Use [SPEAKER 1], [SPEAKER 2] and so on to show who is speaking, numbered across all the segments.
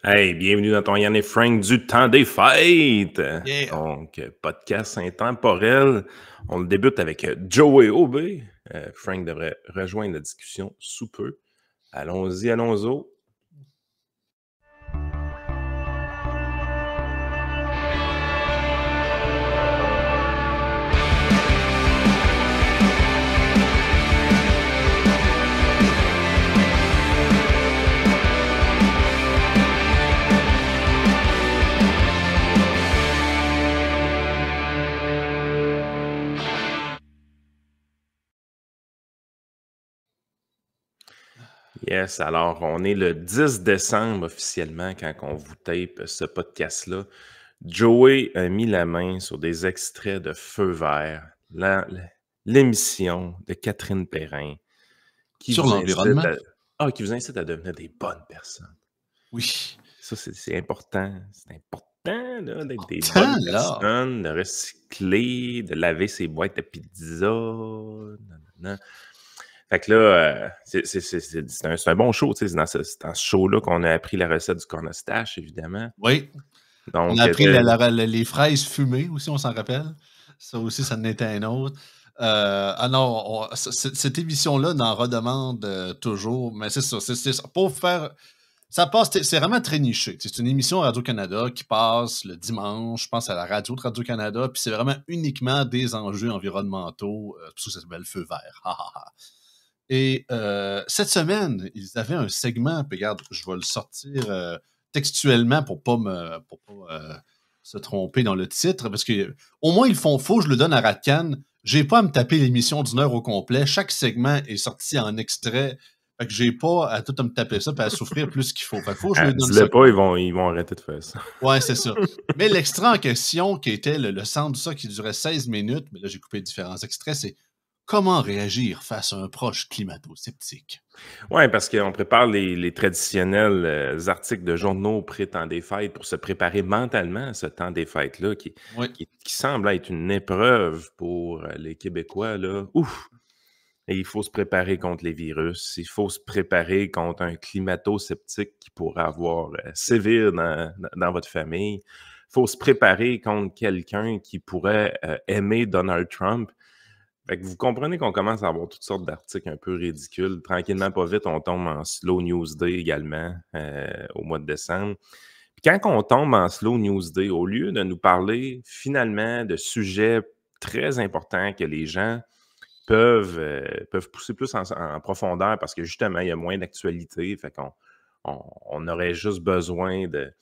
[SPEAKER 1] Hey, bienvenue dans ton Yann et Frank du temps des fêtes.
[SPEAKER 2] Yeah.
[SPEAKER 1] Donc, podcast intemporel. On le débute avec Joey OB. Frank devrait rejoindre la discussion sous peu. Allons-y, allons-y. Yes, alors on est le 10 décembre officiellement quand on vous tape ce podcast-là. Joey a mis la main sur des extraits de Feu vert, l'émission de Catherine Perrin, qui
[SPEAKER 2] Sur
[SPEAKER 1] vous incite
[SPEAKER 2] l'environnement.
[SPEAKER 1] qui vous incite à devenir des bonnes personnes.
[SPEAKER 2] Oui.
[SPEAKER 1] Ça, c'est important. C'est important là, d'être des
[SPEAKER 2] Important,
[SPEAKER 1] bonnes
[SPEAKER 2] là.
[SPEAKER 1] personnes, de recycler, de laver ses boîtes à pizza. Nanana. Fait que là, c'est un bon show. C'est dans ce show-là qu'on a appris la recette du cornestache, évidemment.
[SPEAKER 2] Oui. On
[SPEAKER 1] Donc,
[SPEAKER 2] a appris les fraises fumées aussi, on s'en rappelle. Ça aussi, ça en était un autre. Non, cette émission-là n'en redemande toujours, mais c'est ça. Pour faire. Ça passe, c'est vraiment très niché. C'est une émission Radio-Canada qui passe le dimanche, je pense à la radio de Radio-Canada, puis c'est vraiment uniquement des enjeux environnementaux. Tout ça s'appelle Feu vert. Et cette semaine, ils avaient un segment, puis regarde, je vais le sortir textuellement pour pas se tromper dans le titre, parce que au moins ils font faux, je le donne à Radcan. J'ai pas à me taper l'émission d'une heure au complet. Chaque segment est sorti en extrait. Fait que j'ai pas à tout à me taper ça et à souffrir plus qu'il faut. Fait que faut que je le donne ça.
[SPEAKER 1] dis-le pas, ils vont arrêter de faire ça.
[SPEAKER 2] Ouais, c'est ça. Mais l'extrait en question, qui était le centre de ça, qui durait 16 minutes, mais là j'ai coupé différents extraits, c'est comment réagir face à un proche climato-sceptique.
[SPEAKER 1] Oui, parce qu'on prépare les traditionnels articles de journaux pré-temps des fêtes pour se préparer mentalement à ce temps des fêtes-là qui semble être une épreuve pour les Québécois. Là. Ouf! Et il faut se préparer contre les virus. Il faut se préparer contre un climato-sceptique qui pourrait sévir dans votre famille. Il faut se préparer contre quelqu'un qui pourrait aimer Donald Trump. Fait que vous comprenez qu'on commence à avoir toutes sortes d'articles un peu ridicules. Tranquillement, pas vite, on tombe en Slow News Day également au mois de décembre. Puis quand on tombe en Slow News Day, au lieu de nous parler finalement de sujets très importants que les gens peuvent pousser plus en profondeur parce que justement, il y a moins d'actualité. Fait qu'on aurait juste besoin de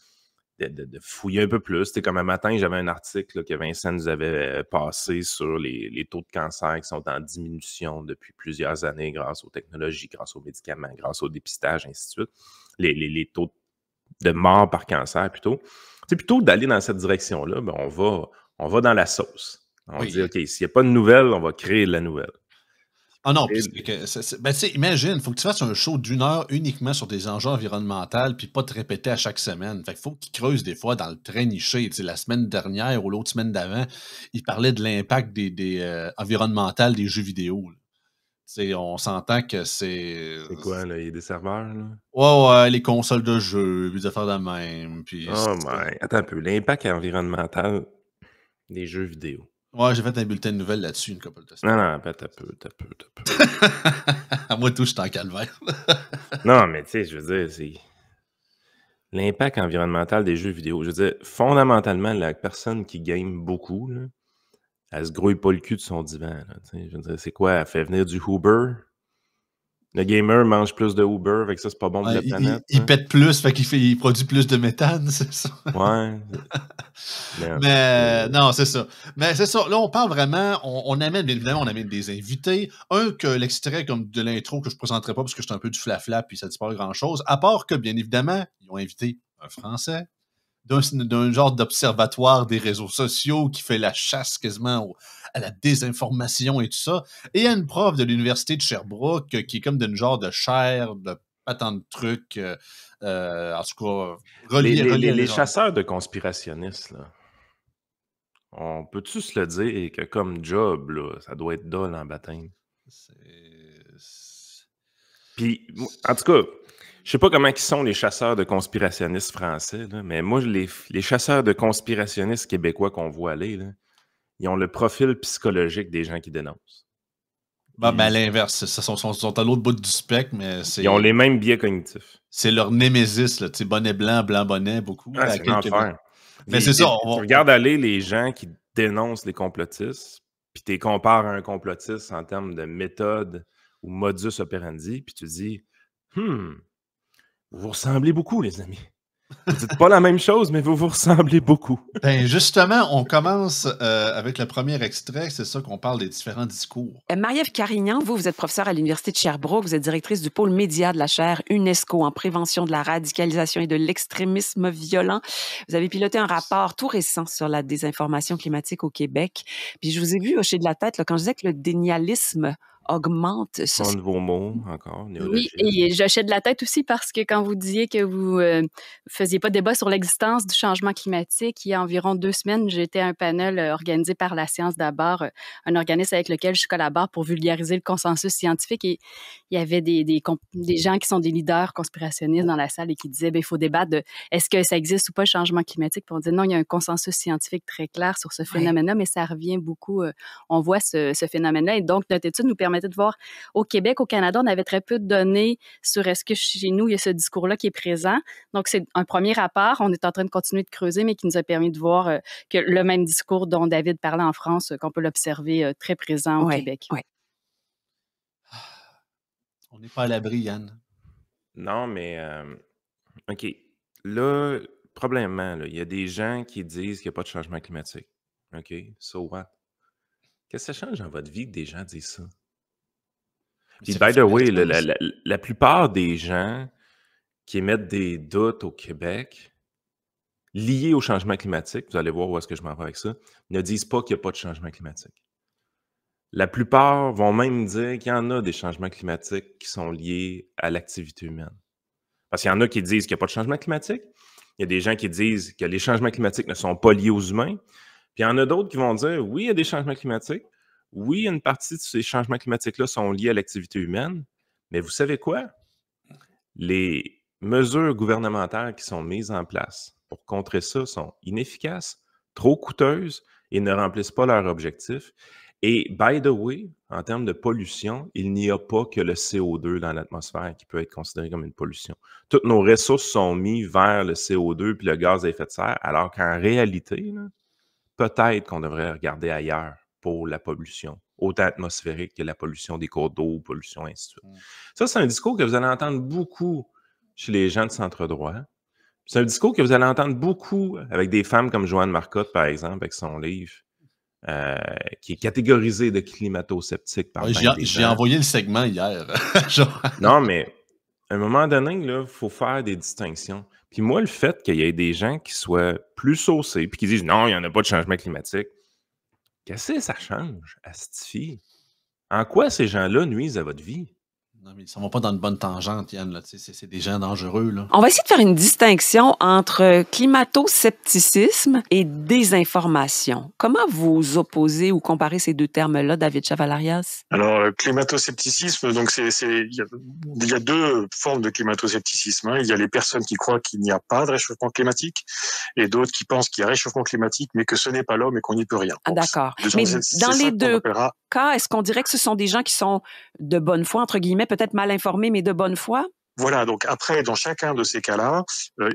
[SPEAKER 1] fouiller un peu plus. C'était comme un matin, j'avais un article là, que Vincent nous avait passé sur les taux de cancer qui sont en diminution depuis plusieurs années grâce aux technologies, grâce aux médicaments, grâce au dépistage, ainsi de suite. Les taux de mort par cancer, plutôt. C'est plutôt d'aller dans cette direction-là, ben on va dans la sauce. On dit, OK, s'il n'y a pas de nouvelle, on va créer de la nouvelle.
[SPEAKER 2] Ah non, puis imagine, il faut que tu fasses un show d'1 heure uniquement sur des enjeux environnementaux, puis pas te répéter à chaque semaine. Fait qu'il faut qu'ils creusent des fois dans le très niché. Tu sais, la semaine dernière ou l'autre semaine d'avant, ils parlaient de l'impact des environnemental des jeux vidéo. Tu sais, on s'entend que c'est.
[SPEAKER 1] C'est quoi, là? Il y a des serveurs, là?
[SPEAKER 2] Ouais, les consoles de jeux, des affaires de même. Puis
[SPEAKER 1] Oh my... Attends un peu. L'impact environnemental des jeux vidéo.
[SPEAKER 2] ouais, j'ai fait un bulletin de nouvelles là-dessus une couple de semaines.
[SPEAKER 1] Non, t'as peu.
[SPEAKER 2] Moi, tout, je suis en calvaire.
[SPEAKER 1] Non, mais tu sais, je veux dire, c'est l'impact environnemental des jeux vidéo. Je veux dire, fondamentalement, la personne qui game beaucoup, là, elle se grouille pas le cul de son divan. Là, je veux dire, c'est quoi? Elle fait venir du Uber? Le gamer mange plus de Uber, fait que ça, c'est pas bon pour la planète.
[SPEAKER 2] Il pète plus, fait il produit plus de méthane, c'est ça?
[SPEAKER 1] Ouais.
[SPEAKER 2] Mais non, c'est ça. Mais c'est ça. Là, on parle vraiment, on amène, bien évidemment, on amène des invités. Un que l'extrait comme de l'intro que je ne présenterai pas parce que c'est un peu du flafla puis ça ne dit pas grand-chose. À part que, bien évidemment, ils ont invité un Français d'un genre d'observatoire des réseaux sociaux qui fait la chasse quasiment à la désinformation et tout ça. Et il y a une prof de l'Université de Sherbrooke qui est comme d'une genre de chaire, de pas tant de trucs. En tout cas,
[SPEAKER 1] les chasseurs de conspirationnistes, là, on peut-tu se le dire que comme job, là, ça doit être dole en baptême? Puis, en tout cas, Je sais pas comment ils sont les chasseurs de conspirationnistes français, là, mais moi, les chasseurs de conspirationnistes québécois qu'on voit aller, là, ils ont le profil psychologique des gens qui dénoncent.
[SPEAKER 2] Ben, à l'inverse, ils sont à l'autre bout du spectre, mais c'est...
[SPEAKER 1] Ils ont les mêmes biais cognitifs.
[SPEAKER 2] C'est leur némésis, là, tu sais, bonnet blanc, blanc bonnet, beaucoup.
[SPEAKER 1] Ah,
[SPEAKER 2] Là,
[SPEAKER 1] c'est un enfer.
[SPEAKER 2] Mais c'est ça.
[SPEAKER 1] Tu regardes aller les gens qui dénoncent les complotistes, puis tu les compares à un complotiste en termes de méthode ou modus operandi, puis tu dis, vous vous ressemblez beaucoup, les amis. Vous dites pas la même chose, mais vous vous ressemblez beaucoup.
[SPEAKER 2] Ben justement, on commence avec le premier extrait. C'est ça qu'on parle des différents discours.
[SPEAKER 3] Marie-Ève Carignan, vous êtes professeure à l'Université de Sherbrooke. Vous êtes directrice du pôle média de la chaire UNESCO en prévention de la radicalisation et de l'extrémisme violent. Vous avez piloté un rapport tout récent sur la désinformation climatique au Québec. Puis je vous ai vu hocher de la tête là, quand je disais que le dénialisme augmente.
[SPEAKER 1] Un nouveau mot, encore.
[SPEAKER 4] Oui, et j'hochais de la tête aussi parce que quand vous disiez que vous faisiez pas débat sur l'existence du changement climatique, il y a environ 2 semaines, j'étais à un panel organisé par La Science d'abord, un organisme avec lequel je collabore pour vulgariser le consensus scientifique. Et il y avait des gens qui sont des leaders conspirationnistes dans la salle et qui disaient, il faut débattre de est-ce que ça existe ou pas le changement climatique. Puis on dit non, il y a un consensus scientifique très clair sur ce phénomène-là, mais ça revient beaucoup. On voit ce phénomène-là. Et donc, notre étude nous permettait de voir au Québec, au Canada, on avait très peu de données sur est-ce que chez nous, il y a ce discours-là qui est présent. Donc, c'est un premier rapport. On est en train de continuer de creuser, mais qui nous a permis de voir que le même discours dont David parlait en France, qu'on peut l'observer très présent au Québec.
[SPEAKER 3] Oui.
[SPEAKER 2] On n'est pas à l'abri, Yann.
[SPEAKER 1] Non, mais OK. Là, probablement, il y a des gens qui disent qu'il n'y a pas de changement climatique. OK? So what? Qu'est-ce que ça change dans votre vie que des gens disent ça? Puis, by the way, la plupart des gens qui émettent des doutes au Québec liés au changement climatique, vous allez voir où est-ce que je m'en vais avec ça, ne disent pas qu'il n'y a pas de changement climatique. La plupart vont même dire qu'il y en a des changements climatiques qui sont liés à l'activité humaine. Parce qu'il y en a qui disent qu'il n'y a pas de changement climatique. Il y a des gens qui disent que les changements climatiques ne sont pas liés aux humains. Puis il y en a d'autres qui vont dire, oui, il y a des changements climatiques. Oui, une partie de ces changements climatiques-là sont liés à l'activité humaine. Mais vous savez quoi? Les mesures gouvernementales qui sont mises en place pour contrer ça sont inefficaces, trop coûteuses et ne remplissent pas leur objectif. Et, by the way, en termes de pollution, il n'y a pas que le CO2 dans l'atmosphère qui peut être considéré comme une pollution. Toutes nos ressources sont mises vers le CO2 puis le gaz à effet de serre, alors qu'en réalité, peut-être qu'on devrait regarder ailleurs pour la pollution, autant atmosphérique que la pollution des cours d'eau, pollution, ainsi de suite. Ça, c'est un discours que vous allez entendre beaucoup chez les gens de centre-droit. C'est un discours que vous allez entendre beaucoup avec des femmes comme Joanne Marcotte, par exemple, avec son livre, qui est catégorisé de climato-sceptique par
[SPEAKER 2] j'ai envoyé le segment hier.
[SPEAKER 1] Non, mais à un moment donné, il faut faire des distinctions. Puis moi, le fait qu'il y ait des gens qui soient plus saucés puis qui disent « Non, il n'y en a pas de changement climatique », qu'est-ce que ça change, Astifie? En quoi ces gens-là nuisent à votre vie?
[SPEAKER 2] Non, mais ils ne vont pas dans une bonne tangente, Yann. Là. C'est des gens dangereux. Là.
[SPEAKER 3] On va essayer de faire une distinction entre climato-scepticisme et désinformation. Comment vous opposez ou comparez ces deux termes-là, David Chavalarias?
[SPEAKER 5] Alors, climato-scepticisme, donc il y a deux formes de climato-scepticisme. Il y a les personnes qui croient qu'il n'y a pas de réchauffement climatique et d'autres qui pensent qu'il y a réchauffement climatique, mais que ce n'est pas l'homme et qu'on n'y peut rien.
[SPEAKER 3] Ah, d'accord. Mais dans les deux cas, est-ce qu'on dirait que ce sont des gens qui sont de bonne foi, entre guillemets, peut-être mal informés, mais de bonne foi?
[SPEAKER 5] Voilà, donc après, dans chacun de ces cas-là,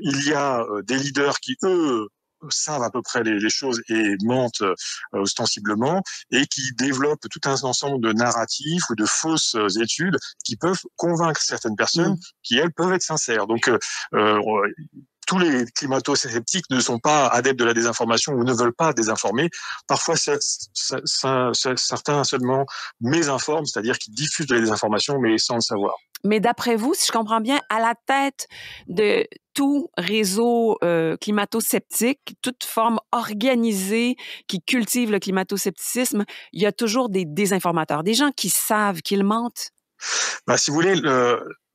[SPEAKER 5] il y a des leaders qui, eux, savent à peu près les choses et mentent ostensiblement et qui développent tout un ensemble de narratifs ou de fausses études qui peuvent convaincre certaines personnes qui, elles, peuvent être sincères. Donc, tous les climato-sceptiques ne sont pas adeptes de la désinformation ou ne veulent pas désinformer. Parfois, certains seulement mésinforment, c'est-à-dire qu'ils diffusent de la désinformation, mais sans le savoir.
[SPEAKER 3] Mais d'après vous, si je comprends bien, à la tête de tout réseau climato-sceptique, toute forme organisée qui cultive le climato-scepticisme, il y a toujours des désinformateurs, des gens qui savent qu'ils mentent?
[SPEAKER 5] Si vous voulez...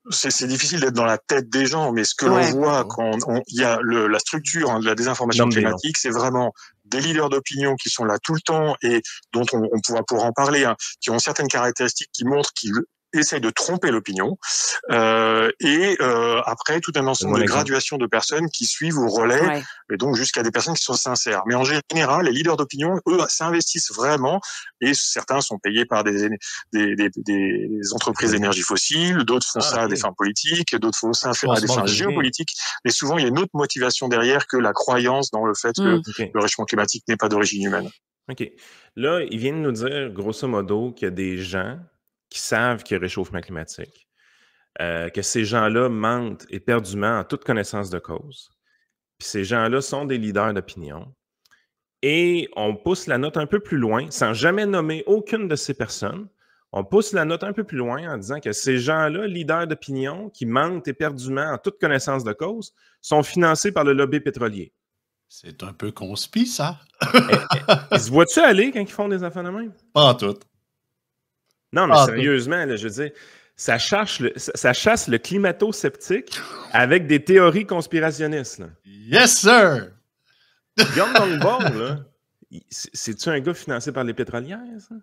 [SPEAKER 5] C'est difficile d'être dans la tête des gens, mais ce que l'on voit quand il y a la structure de la désinformation climatique, c'est vraiment des leaders d'opinion qui sont là tout le temps et dont on pourra en parler, qui ont certaines caractéristiques qui montrent qu'ils essaye de tromper l'opinion, et après tout un ensemble de graduations de personnes qui suivent au relais, et donc jusqu'à des personnes qui sont sincères. Mais en général, les leaders d'opinion, eux, s'investissent vraiment, et certains sont payés par des entreprises d'énergie fossile, d'autres font ça à des fins politiques, d'autres font ça à des fins géopolitiques, mais souvent il y a une autre motivation derrière que la croyance dans le fait que le réchauffement climatique n'est pas d'origine humaine.
[SPEAKER 1] OK. Là, il vient de nous dire, grosso modo, qu'il y a des gens qui savent qu'il y a réchauffement climatique, que ces gens-là mentent éperdument en toute connaissance de cause. Puis ces gens-là sont des leaders d'opinion. Et on pousse la note un peu plus loin, sans jamais nommer aucune de ces personnes. On pousse la note un peu plus loin en disant que ces gens-là, leaders d'opinion, qui mentent éperdument en toute connaissance de cause, sont financés par le lobby pétrolier.
[SPEAKER 2] C'est un peu conspi, ça.
[SPEAKER 1] Ils se voient-tu aller quand ils font des affaires de même?
[SPEAKER 2] Pas en tout.
[SPEAKER 1] Non, mais sérieusement, là, je veux dire, ça chasse le climato-sceptique avec des théories conspirationnistes. Là.
[SPEAKER 2] Yes, sir!
[SPEAKER 1] Guillaume Longbord, là, c'est-tu un gars financé par les pétrolières, ça?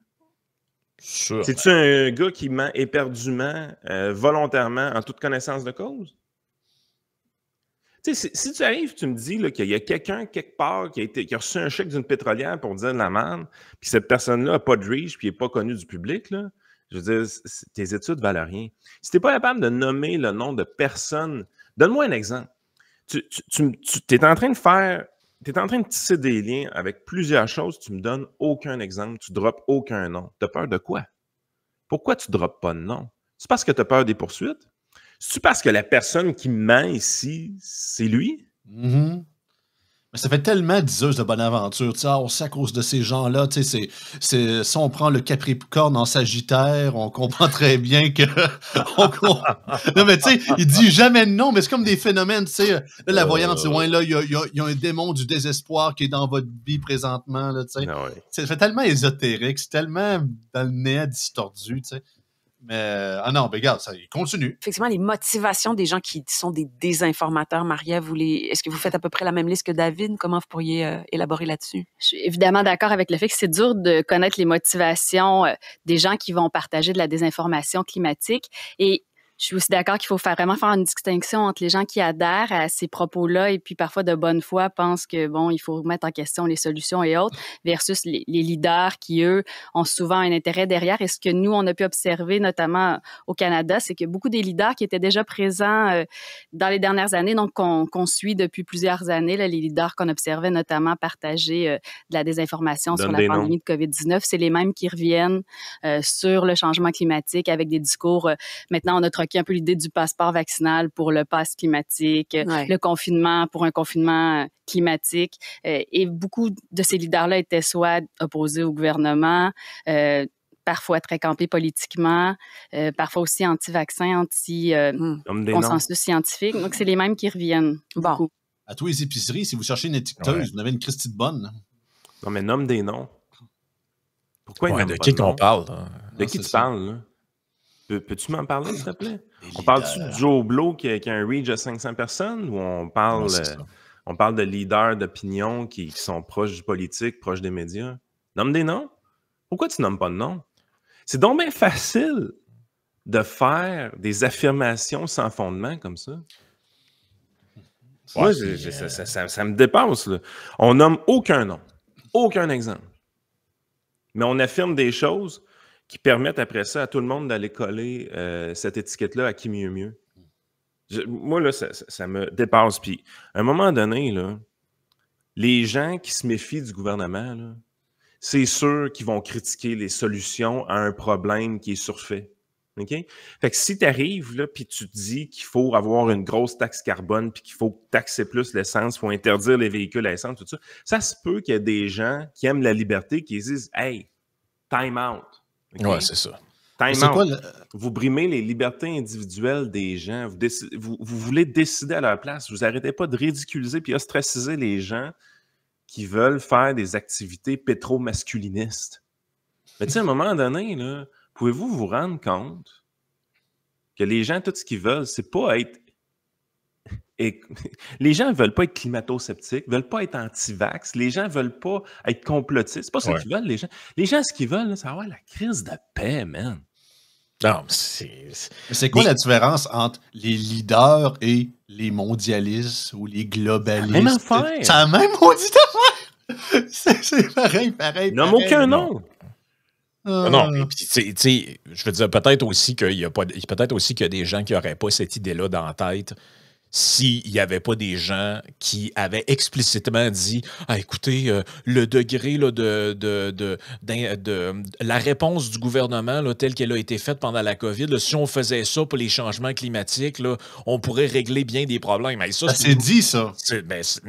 [SPEAKER 6] Sure.
[SPEAKER 1] C'est-tu un gars qui ment éperdument, volontairement, en toute connaissance de cause? Tu sais, si tu arrives, tu me dis qu'il y a quelqu'un quelque part qui a reçu un chèque d'une pétrolière pour dire de la merde, puis cette personne-là n'a pas de reach, puis n'est pas connue du public, là, je veux dire, tes études valent rien. Si tu n'es pas capable de nommer le nom de personnes, donne-moi un exemple. Tu es en train de faire, tu es en train de tisser des liens avec plusieurs choses, tu me donnes aucun exemple, tu ne droppes aucun nom. Tu as peur de quoi? Pourquoi tu ne droppes pas de nom? C'est parce que tu as peur des poursuites? C'est-tu parce que la personne qui ment ici, c'est lui?
[SPEAKER 2] Mm-hmm. Mais ça fait tellement diseuse de bonne aventure. On sait à cause de ces gens-là. Si on prend le Capricorne en Sagittaire, on comprend très bien que... Non, mais tu sais, il dit jamais de nom, mais c'est comme des phénomènes. Là, la voyante, là, il y a un démon du désespoir qui est dans votre vie présentement. Là, ça fait tellement ésotérique, c'est tellement dans le néant distordu. T'sais. Mais, non, mais regarde, ça continue.
[SPEAKER 3] Effectivement, les motivations des gens qui sont des désinformateurs, Maria, est-ce que vous faites à peu près la même liste que David? Comment vous pourriez élaborer là-dessus?
[SPEAKER 4] Je suis évidemment d'accord avec le fait que c'est dur de connaître les motivations des gens qui vont partager de la désinformation climatique. Et je suis aussi d'accord qu'il faut vraiment faire une distinction entre les gens qui adhèrent à ces propos-là et puis parfois de bonne foi pensent que, bon, il faut remettre en question les solutions et autres versus les leaders qui, eux, ont souvent un intérêt derrière. Et ce que nous, on a pu observer, notamment au Canada, c'est que beaucoup des leaders qui étaient déjà présents dans les dernières années, donc qu'on suit depuis plusieurs années, là, les leaders qu'on observait notamment partager de la désinformation sur la pandémie de COVID-19, c'est les mêmes qui reviennent sur le changement climatique avec des discours. Maintenant, on a troqué un peu l'idée du passeport vaccinal pour le pass climatique, le confinement pour un confinement climatique. Et beaucoup de ces leaders-là étaient soit opposés au gouvernement, parfois très campés politiquement, parfois aussi anti-vaccin, anti-consensus scientifique. Donc, c'est les mêmes qui reviennent.
[SPEAKER 3] Bon.
[SPEAKER 2] À tous les épiceries, si vous cherchez une étiqueteuse, vous avez une Christie de bonne.
[SPEAKER 1] Non, mais nomme des noms. Pourquoi
[SPEAKER 6] de qui qu'on parle?
[SPEAKER 1] De qui tu parles, là? Peux-tu m'en parler, s'il te plaît? On parle-tu de Joe Blow qui a un reach de 500 personnes ou on parle de leaders d'opinion qui sont proches du politique, proches des médias? Nomme des noms. Pourquoi tu nommes pas de noms? C'est donc bien facile de faire des affirmations sans fondement comme ça. Moi, ça me dépasse. Là. On nomme aucun nom, aucun exemple. Mais on affirme des choses qui permettent après ça à tout le monde d'aller coller cette étiquette-là à qui mieux mieux. Moi, là, ça me dépasse. Puis, à un moment donné, là, les gens qui se méfient du gouvernement, là, c'est sûr qu'ils vont critiquer les solutions à un problème qui est surfait. OK? Fait que si tu arrives, là, puis tu te dis qu'il faut avoir une grosse taxe carbone, puis qu'il faut taxer plus l'essence, il faut interdire les véhicules à essence, tout ça, ça se peut qu'il y ait des gens qui aiment la liberté qui disent « Hey, time out ». Okay?
[SPEAKER 6] Ouais, c'est ça.
[SPEAKER 1] Vous brimez les libertés individuelles des gens. Vous voulez décider à leur place. Vous n'arrêtez pas de ridiculiser puis ostraciser les gens qui veulent faire des activités pétro-masculinistes. Mais tu sais, à un moment donné, là, pouvez-vous vous rendre compte que les gens, tout ce qu'ils veulent, c'est pas être... Les gens ne veulent pas être climato-sceptiques, ne veulent pas être anti-vax, les gens ne veulent pas être complotistes. C'est pas ça qu'ils veulent, les gens. Les gens, ce qu'ils veulent, c'est avoir la crise de paix, man.
[SPEAKER 6] Non,
[SPEAKER 2] Mais c'est quoi
[SPEAKER 6] des-
[SPEAKER 2] la différence entre les leaders et les mondialistes ou les globalistes?
[SPEAKER 1] Même affaire.
[SPEAKER 2] C'est la même maudite affaire! C'est pareil.
[SPEAKER 1] Nomme aucun
[SPEAKER 6] Non.
[SPEAKER 1] nom.
[SPEAKER 6] Non, mais puis, tu sais, je veux dire, peut-être aussi qu'il y a des gens qui n'auraient pas cette idée-là dans la tête s'il n'y avait pas des gens qui avaient explicitement dit écoutez, le degré là, la réponse du gouvernement là, telle qu'elle a été faite pendant la COVID, là, si on faisait ça pour les changements climatiques, là, on pourrait régler bien des problèmes. Et ça
[SPEAKER 2] s'est dit, ça.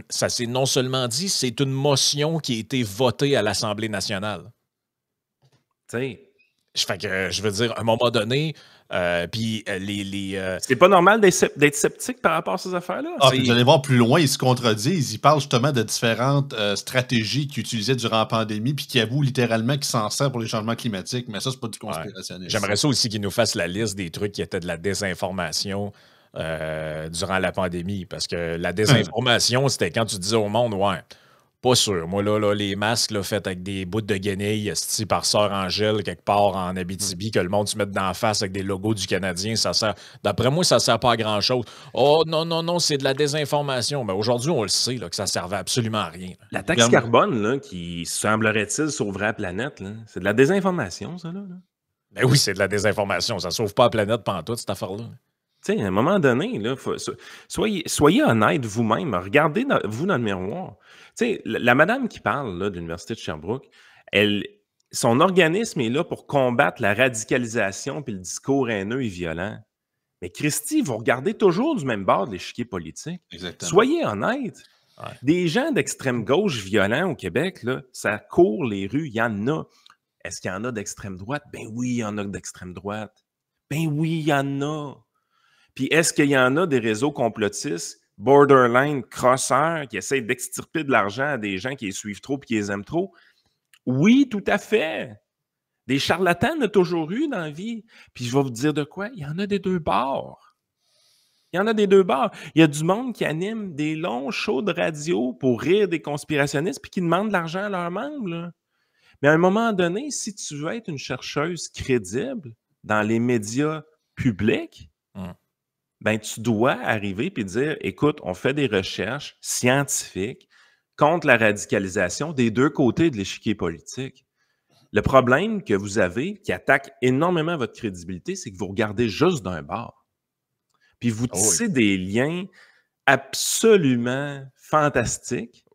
[SPEAKER 6] Ça s'est non seulement dit, c'est une motion qui a été votée à l'Assemblée nationale.
[SPEAKER 1] Tu sais,
[SPEAKER 6] Fait que, je veux dire, à un moment donné, puis
[SPEAKER 1] c'est pas normal d'être sceptique par rapport à ces affaires-là.
[SPEAKER 2] Puis vous allez voir plus loin, ils se contredisent. Ils parlent justement de différentes stratégies qu'ils utilisaient durant la pandémie, puis qui avouent littéralement qu'ils s'en servent pour les changements climatiques. Mais ça, c'est pas du conspirationnisme.
[SPEAKER 6] J'aimerais ça aussi qu'ils nous fassent la liste des trucs qui étaient de la désinformation durant la pandémie. Parce que la désinformation, c'était quand tu disais au monde, pas sûr. Moi, là, les masques là, faits avec des bouts de guenilles par Sœur Angèle, quelque part en Abitibi, que le monde se mette d'en face avec des logos du Canadien, ça sert. D'après moi, ça sert pas à grand-chose. Oh, non, c'est de la désinformation. Mais aujourd'hui, on le sait là, que ça servait absolument à rien.
[SPEAKER 1] La taxe carbone, là, qui semblerait-il sauverait la planète, là, c'est de la désinformation, ça, là.
[SPEAKER 6] Ben oui, c'est de la désinformation. Ça sauve pas la planète pantoute, cette affaire-là.
[SPEAKER 1] Tu sais, à un moment donné, là, soyez honnête vous-même. Regardez vous dans le miroir. Tu sais, la madame qui parle là, de l'Université de Sherbrooke, son organisme est là pour combattre la radicalisation et le discours haineux et violent. Mais Christy, vous regardez toujours du même bord de l'échiquier politique.
[SPEAKER 2] Exactement.
[SPEAKER 1] Soyez honnête.
[SPEAKER 6] Ouais.
[SPEAKER 1] Des gens d'extrême gauche violents au Québec, là, ça court les rues, il y en a. Est-ce qu'il y en a d'extrême droite? Ben oui, il y en a d'extrême droite. Ben oui, il y en a. Puis est-ce qu'il y en a des réseaux complotistes, borderline, crosseurs, qui essayent d'extirper de l'argent à des gens qui les suivent trop et qui les aiment trop? Oui, tout à fait. Des charlatans, il y en a toujours eu dans la vie. Puis je vais vous dire de quoi? Il y en a des deux bords. Il y en a des deux bords. Il y a du monde qui anime des longs shows de radio pour rire des conspirationnistes puis qui demandent de l'argent à leurs membres, là. Mais à un moment donné, si tu veux être une chercheuse crédible dans les médias publics, ben, tu dois arriver et dire, écoute, on fait des recherches scientifiques contre la radicalisation des deux côtés de l'échiquier politique. Le problème que vous avez, qui attaque énormément votre crédibilité, c'est que vous regardez juste d'un bord. Puis vous tissez des liens absolument fantastiques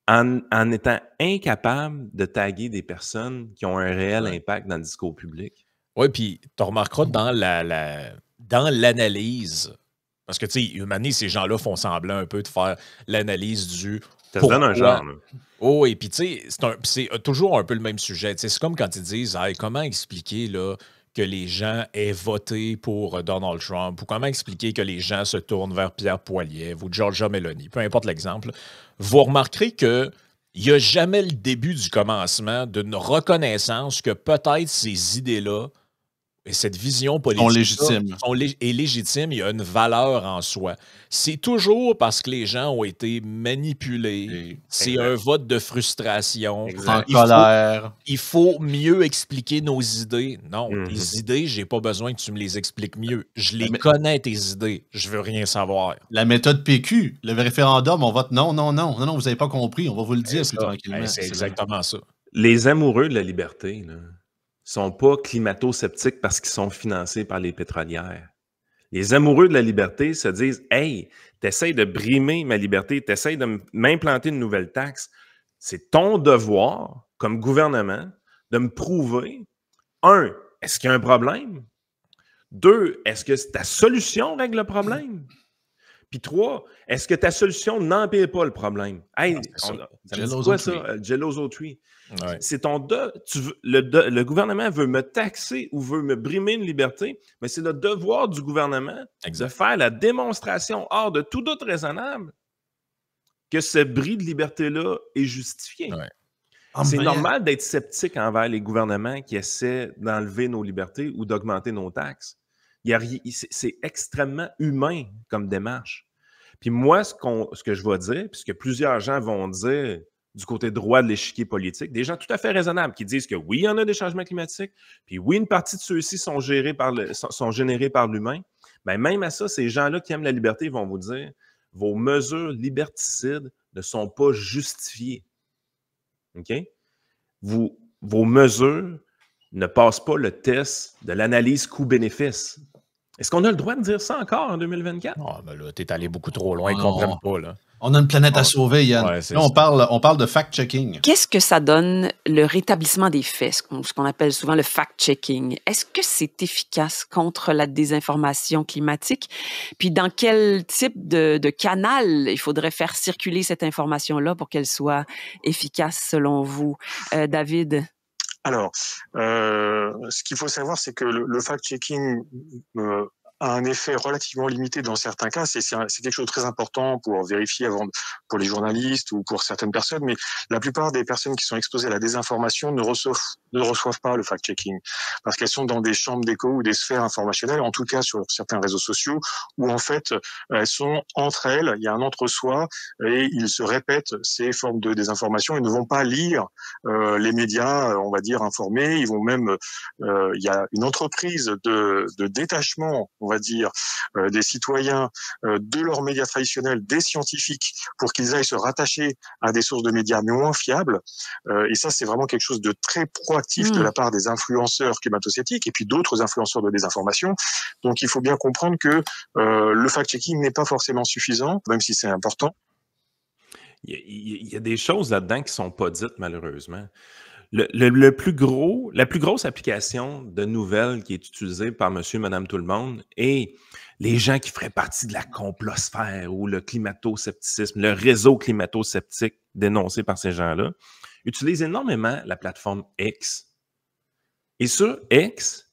[SPEAKER 1] en étant incapable de taguer des personnes qui ont un réel impact dans le discours public.
[SPEAKER 6] Oui, puis tu remarqueras dans l'analyse, parce que, tu sais, une année, ces gens-là font semblant un peu de faire l'analyse du...
[SPEAKER 1] Ça se donne un genre.
[SPEAKER 6] Oh, et puis, tu sais, c'est toujours un peu le même sujet. C'est comme quand ils disent comment expliquer là, que les gens aient voté pour Donald Trump, ou comment expliquer que les gens se tournent vers Pierre Poilievre ou Giorgia Meloni, peu importe l'exemple. Vous remarquerez que il n'y a jamais le début du commencement d'une reconnaissance que peut-être ces idées-là et cette vision politique est légitime, il y a une valeur en soi. C'est toujours parce que les gens ont été manipulés. C'est un vote de frustration.
[SPEAKER 2] En colère.
[SPEAKER 6] Il faut mieux expliquer nos idées. Non, tes idées, j'ai pas besoin que tu me les expliques mieux. Je les connais, tes idées. Je veux rien savoir.
[SPEAKER 2] La méthode PQ, le référendum, on vote non, vous n'avez pas compris, on va vous le dire plus tranquillement.
[SPEAKER 6] C'est exactement ça.
[SPEAKER 1] Les amoureux de la liberté, là, sont pas climato-sceptiques parce qu'ils sont financés par les pétrolières. Les amoureux de la liberté se disent « Hey, t'essayes de brimer ma liberté, t'essayes de m'implanter une nouvelle taxe. C'est ton devoir, comme gouvernement, de me prouver, 1, est-ce qu'il y a un problème? 2, est-ce que ta solution règle le problème? Puis 3, est-ce que ta solution n'empire pas le problème? Hey, ça me dit quoi ça? Geloso Tree.
[SPEAKER 6] Ouais.
[SPEAKER 1] C'est le gouvernement veut me taxer ou veut me brimer une liberté, mais c'est le devoir du gouvernement de faire la démonstration hors de tout doute raisonnable que ce bris de liberté-là est justifié.
[SPEAKER 6] Ouais.
[SPEAKER 1] C'est normal d'être sceptique envers les gouvernements qui essaient d'enlever nos libertés ou d'augmenter nos taxes. C'est extrêmement humain comme démarche. Puis moi, ce que je vais dire, puisque plusieurs gens vont dire du côté droit de l'échiquier politique, des gens tout à fait raisonnables qui disent que oui, il y en a des changements climatiques, puis oui, une partie de ceux-ci sont générés par l'humain. Mais même à ça, ces gens-là qui aiment la liberté vont vous dire vos mesures liberticides ne sont pas justifiées. OK? Vos mesures ne passent pas le test de l'analyse coût-bénéfice. Est-ce qu'on a le droit de dire ça encore en 2024?
[SPEAKER 6] Ah, ben là, t'es allé beaucoup trop loin, ils ne comprennent pas, là.
[SPEAKER 2] On a une planète à sauver, Yann.
[SPEAKER 6] Ouais,
[SPEAKER 2] là, on parle de fact-checking.
[SPEAKER 3] Qu'est-ce que ça donne, le rétablissement des faits, ce qu'on appelle souvent le fact-checking? Est-ce que c'est efficace contre la désinformation climatique? Puis dans quel type de canal il faudrait faire circuler cette information-là pour qu'elle soit efficace selon vous, David?
[SPEAKER 5] Alors, ce qu'il faut savoir, c'est que le fact-checking a un effet relativement limité dans certains cas. C'est quelque chose de très important pour vérifier pour les journalistes ou pour certaines personnes, mais la plupart des personnes qui sont exposées à la désinformation ne reçoivent pas le fact-checking parce qu'elles sont dans des chambres d'écho ou des sphères informationnelles, en tout cas sur certains réseaux sociaux, où en fait elles sont entre elles, il y a un entre-soi et ils se répètent ces formes de désinformation et ne vont pas lire les médias, on va dire, informés. Ils vont même, il y a une entreprise de détachement, on va dire, des citoyens de leurs médias traditionnels, des scientifiques, pour qu'ils aillent se rattacher à des sources de médias moins fiables. Et ça, c'est vraiment quelque chose de très proactif de la part des influenceurs climato-sceptiques et puis d'autres influenceurs de désinformation. Donc, il faut bien comprendre que le fact-checking n'est pas forcément suffisant, même si c'est important.
[SPEAKER 1] Il y a des choses là-dedans qui ne sont pas dites, malheureusement. La plus grosse application de nouvelles qui est utilisée par monsieur, madame, tout le monde est les gens qui feraient partie de la complosphère ou le climato-scepticisme, le réseau climato-sceptique dénoncé par ces gens-là, utilisent énormément la plateforme X. Et sur X,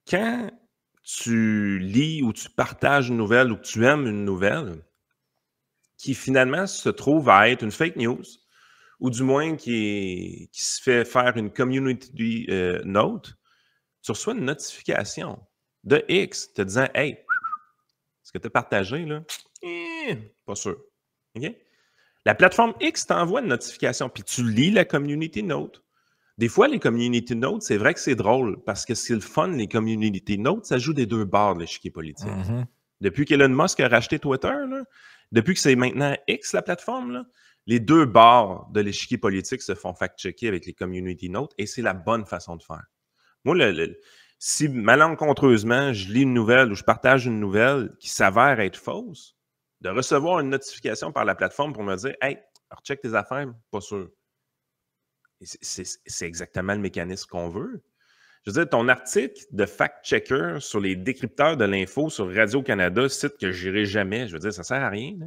[SPEAKER 1] quand tu lis ou tu partages une nouvelle ou que tu aimes une nouvelle qui finalement se trouve à être une fake news, ou du moins qui se fait faire une community note, tu reçois une notification de X te disant « Hey, ce que tu as partagé, là, pas sûr. Okay? » La plateforme X t'envoie une notification, puis tu lis la community note. Des fois, les community notes, c'est vrai que c'est drôle, parce que c'est le fun, les community notes, ça joue des deux bords de l'échiquier politique. Mm-hmm. Depuis qu'Elon Musk a racheté Twitter, là, depuis que c'est maintenant X, la plateforme, là, les deux bords de l'échiquier politique se font fact-checker avec les community notes et c'est la bonne façon de faire. Moi, si malencontreusement, je lis une nouvelle ou je partage une nouvelle qui s'avère être fausse, de recevoir une notification par la plateforme pour me dire « Hey, recheck tes affaires, pas sûr. » C'est exactement le mécanisme qu'on veut. Je veux dire, ton article de fact-checker sur les décrypteurs de l'info sur Radio-Canada, site que je n'irai jamais, je veux dire, ça ne sert à rien. Là.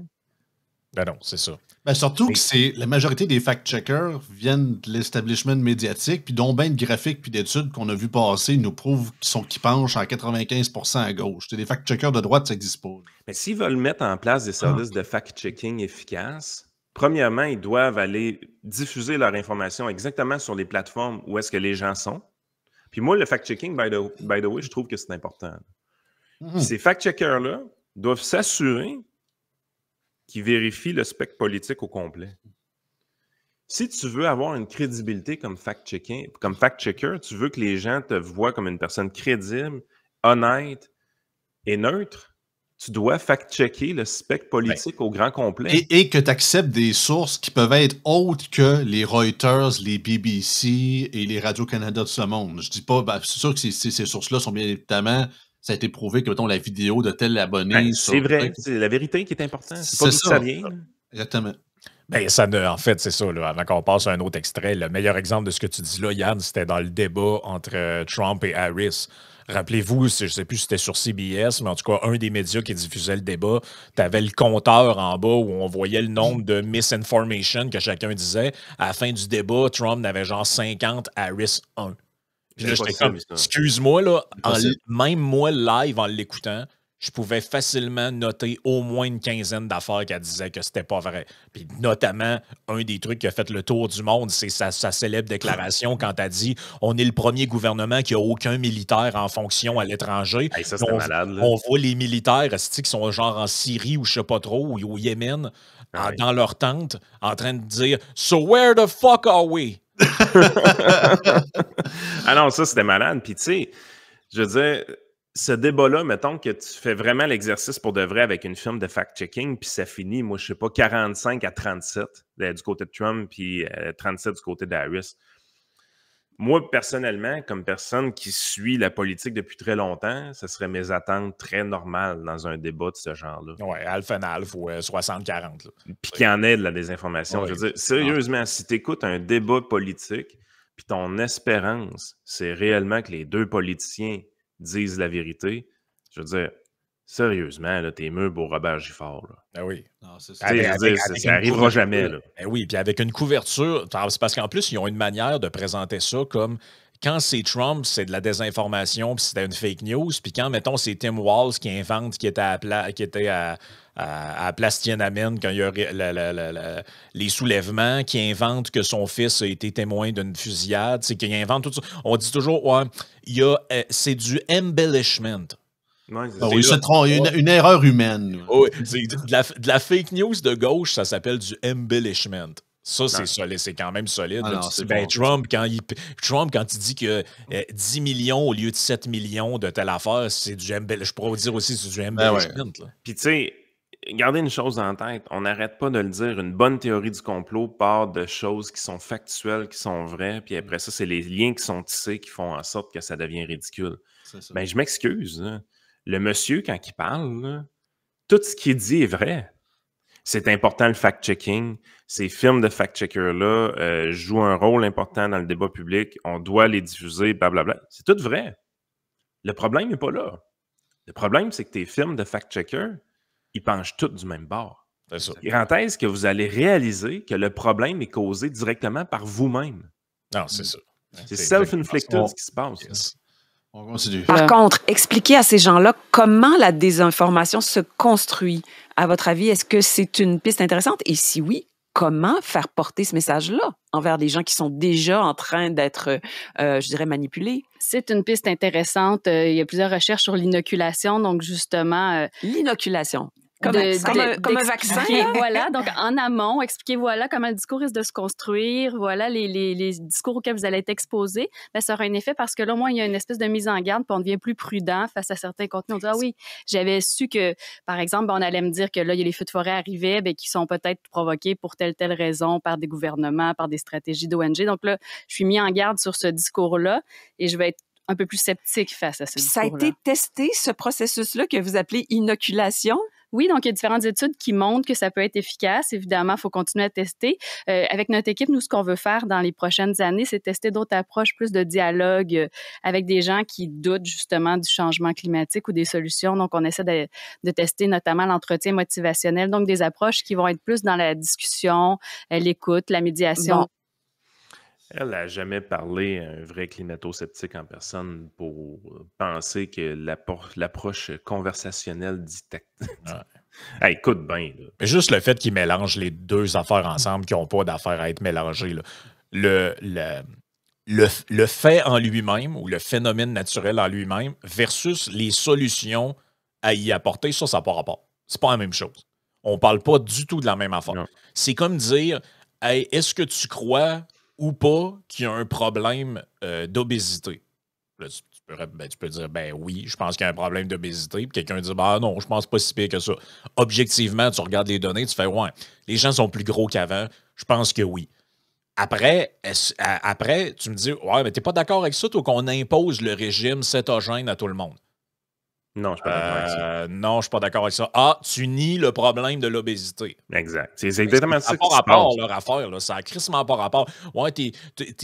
[SPEAKER 6] Ben non, c'est ça.
[SPEAKER 2] Ben surtout que la majorité des fact-checkers viennent de l'establishment médiatique, puis dont bien de graphiques puis d'études qu'on a vu passer nous prouvent qu'ils penchent en 95% à gauche. Des fact-checkers de droite, ça n'existe pas.
[SPEAKER 1] Mais s'ils veulent mettre en place des services de fact-checking efficaces, premièrement, ils doivent aller diffuser leur information exactement sur les plateformes où est-ce que les gens sont. Puis moi, le fact-checking, by the way, je trouve que c'est important. Ces fact-checkers-là doivent s'assurer qu'ils vérifient le spectre politique au complet. Si tu veux avoir une crédibilité comme fact-checker, tu veux que les gens te voient comme une personne crédible, honnête et neutre, tu dois fact-checker le spectre politique au grand complet.
[SPEAKER 2] Et que tu acceptes des sources qui peuvent être autres que les Reuters, les BBC et les Radio-Canada de ce monde. Je dis pas, c'est sûr que ces sources-là sont bien évidemment, ça a été prouvé que, mettons, la vidéo de tel abonné...
[SPEAKER 1] c'est vrai, c'est la vérité qui est importante. C'est pas d'où ça vient.
[SPEAKER 2] Exactement.
[SPEAKER 6] Ben, en fait, c'est ça. Là, avant qu'on passe à un autre extrait, le meilleur exemple de ce que tu dis là, Yann, c'était dans le débat entre Trump et Harris. Rappelez-vous, je ne sais plus si c'était sur CBS, mais en tout cas, un des médias qui diffusait le débat, tu avais le compteur en bas où on voyait le nombre de misinformation que chacun disait. À la fin du débat, Trump avait genre 50, Harris 1. Puis là, j'étais comme, excuse-moi, là, même moi, live, en l'écoutant, je pouvais facilement noter au moins une quinzaine d'affaires qu'elle disait que c'était pas vrai. Puis notamment, un des trucs qui a fait le tour du monde, c'est sa célèbre déclaration quand elle dit « On est le premier gouvernement qui a aucun militaire en fonction à l'étranger.
[SPEAKER 1] Hey, » ça, c'était malade. Là.
[SPEAKER 6] On voit les militaires qui sont genre en Syrie ou je sais pas trop, ou au Yémen. dans leur tente en train de dire « So where the fuck are we? »
[SPEAKER 1] Ah non, ça, c'était malade. Puis tu sais, je veux dire, ce débat-là, mettons que tu fais vraiment l'exercice pour de vrai avec une firme de fact-checking, puis ça finit, moi, je sais pas, 45-37 du côté de Trump, puis 37 du côté d'Harris. Moi, personnellement, comme personne qui suit la politique depuis très longtemps, ce serait mes attentes très normales dans un débat de ce genre-là.
[SPEAKER 6] Oui, alpha and alpha ou 60-40.
[SPEAKER 1] Puis qu'il y en ait de la désinformation. Je veux dire, sérieusement, si tu écoutes un débat politique, puis ton espérance, c'est réellement que les deux politiciens disent la vérité, je veux dire, sérieusement, là, t'es mûr pour Robert Gifford. Là.
[SPEAKER 6] Ben oui.
[SPEAKER 1] Non, ça n'arrivera jamais. Là.
[SPEAKER 6] Ben oui, puis avec une couverture, c'est parce qu'en plus, ils ont une manière de présenter ça comme quand c'est Trump, c'est de la désinformation, puis c'était une fake news, puis quand, mettons, c'est Tim Walz qui invente qui était à Place Tiananmen quand il y a les soulèvements, qui invente que son fils a été témoin d'une fusillade, c'est qu'il invente tout ça. On dit toujours, ouais, c'est du embellishment.
[SPEAKER 2] Ouais, une erreur humaine.
[SPEAKER 6] Oui, de la fake news de gauche, ça s'appelle du embellishment. Ça, c'est solide, c'est quand même solide. Ah, non, Trump, quand il dit que 10 millions au lieu de 7 millions de telle affaire, c'est du embellishment. Je pourrais vous dire aussi c'est du embellishment.
[SPEAKER 1] Puis tu sais, gardez une chose en tête, on n'arrête pas de le dire, une bonne théorie du complot part de choses qui sont factuelles, qui sont vraies, puis après ça, c'est les liens qui sont tissés qui font en sorte que ça devient ridicule. Ben, je m'excuse, hein. Le monsieur, quand il parle, là, tout ce qu'il dit est vrai. C'est important le fact-checking. Ces firmes de fact-checkers-là jouent un rôle important dans le débat public. On doit les diffuser, blablabla. C'est tout vrai. Le problème n'est pas là. Le problème, c'est que tes firmes de fact-checkers, ils penchent toutes du même bord.
[SPEAKER 6] C'est ça.
[SPEAKER 1] Et quand est-ce que vous allez réaliser que le problème est causé directement par vous-même?
[SPEAKER 6] Non, c'est ça.
[SPEAKER 1] C'est self-inflicted ce qui se passe.
[SPEAKER 6] Yes.
[SPEAKER 2] On continue.
[SPEAKER 3] Par contre, expliquez à ces gens-là comment la désinformation se construit. À votre avis, est-ce que c'est une piste intéressante? Et si oui, comment faire porter ce message-là envers des gens qui sont déjà en train d'être, je dirais, manipulés?
[SPEAKER 4] C'est une piste intéressante. Il y a plusieurs recherches sur l'inoculation. Donc, justement...
[SPEAKER 3] L'inoculation. Comme un vaccin.
[SPEAKER 4] Voilà, donc en amont, expliquez voilà comment le discours risque de se construire, voilà les discours auxquels vous allez être exposés. Bien, ça aura un effet parce que là, au moins, il y a une espèce de mise en garde, puis on devient plus prudent face à certains contenus. On dit, ah oui, j'avais su que, par exemple, on allait me dire que là, il y a les feux de forêt arrivaient, bien, qui sont peut-être provoqués pour telle raison par des gouvernements, par des stratégies d'ONG. Donc là, je suis mis en garde sur ce discours-là et je vais être un peu plus sceptique face à ce discours-là.
[SPEAKER 3] Ça a été testé, ce processus-là que vous appelez inoculation?
[SPEAKER 4] Oui, donc il y a différentes études qui montrent que ça peut être efficace. Évidemment, il faut continuer à tester. Avec notre équipe, nous, ce qu'on veut faire dans les prochaines années, c'est tester d'autres approches, plus de dialogue avec des gens qui doutent justement du changement climatique ou des solutions. Donc, on essaie de tester notamment l'entretien motivationnel, donc des approches qui vont être plus dans la discussion, l'écoute, la médiation.
[SPEAKER 3] Bon.
[SPEAKER 1] Elle n'a jamais parlé à un vrai climato-sceptique en personne pour penser que l'approche conversationnelle dictatique. Hey, écoute bien.
[SPEAKER 6] Mais juste le fait qu'ils mélangent les deux affaires ensemble, qui n'ont pas d'affaires à être mélangées. Là. Le fait en lui-même ou le phénomène naturel en lui-même versus les solutions à y apporter, ça n'a pas rapport. C'est pas la même chose. On ne parle pas du tout de la même affaire. Non. C'est comme dire, hey, est-ce que tu crois ou pas qu'il y a un problème d'obésité? Là, tu peux dire, ben oui, je pense qu'il y a un problème d'obésité. Puis quelqu'un dit, ben non, je pense pas si pire que ça. Objectivement, tu regardes les données, tu fais, ouais, les gens sont plus gros qu'avant. Je pense que oui. Après, tu me dis, ouais, mais t'es pas d'accord avec ça, toi, qu'on impose le régime cétogène à tout le monde?
[SPEAKER 1] Non, je suis pas d'accord avec ça.
[SPEAKER 6] Non, je suis pas d'accord avec ça. Ah, tu nies le problème de l'obésité.
[SPEAKER 1] Exact. C'est exactement ça.
[SPEAKER 6] Ça n'a pas rapport, leur affaire. Là. Ça n'a crissement pas rapport. Ouais, t'es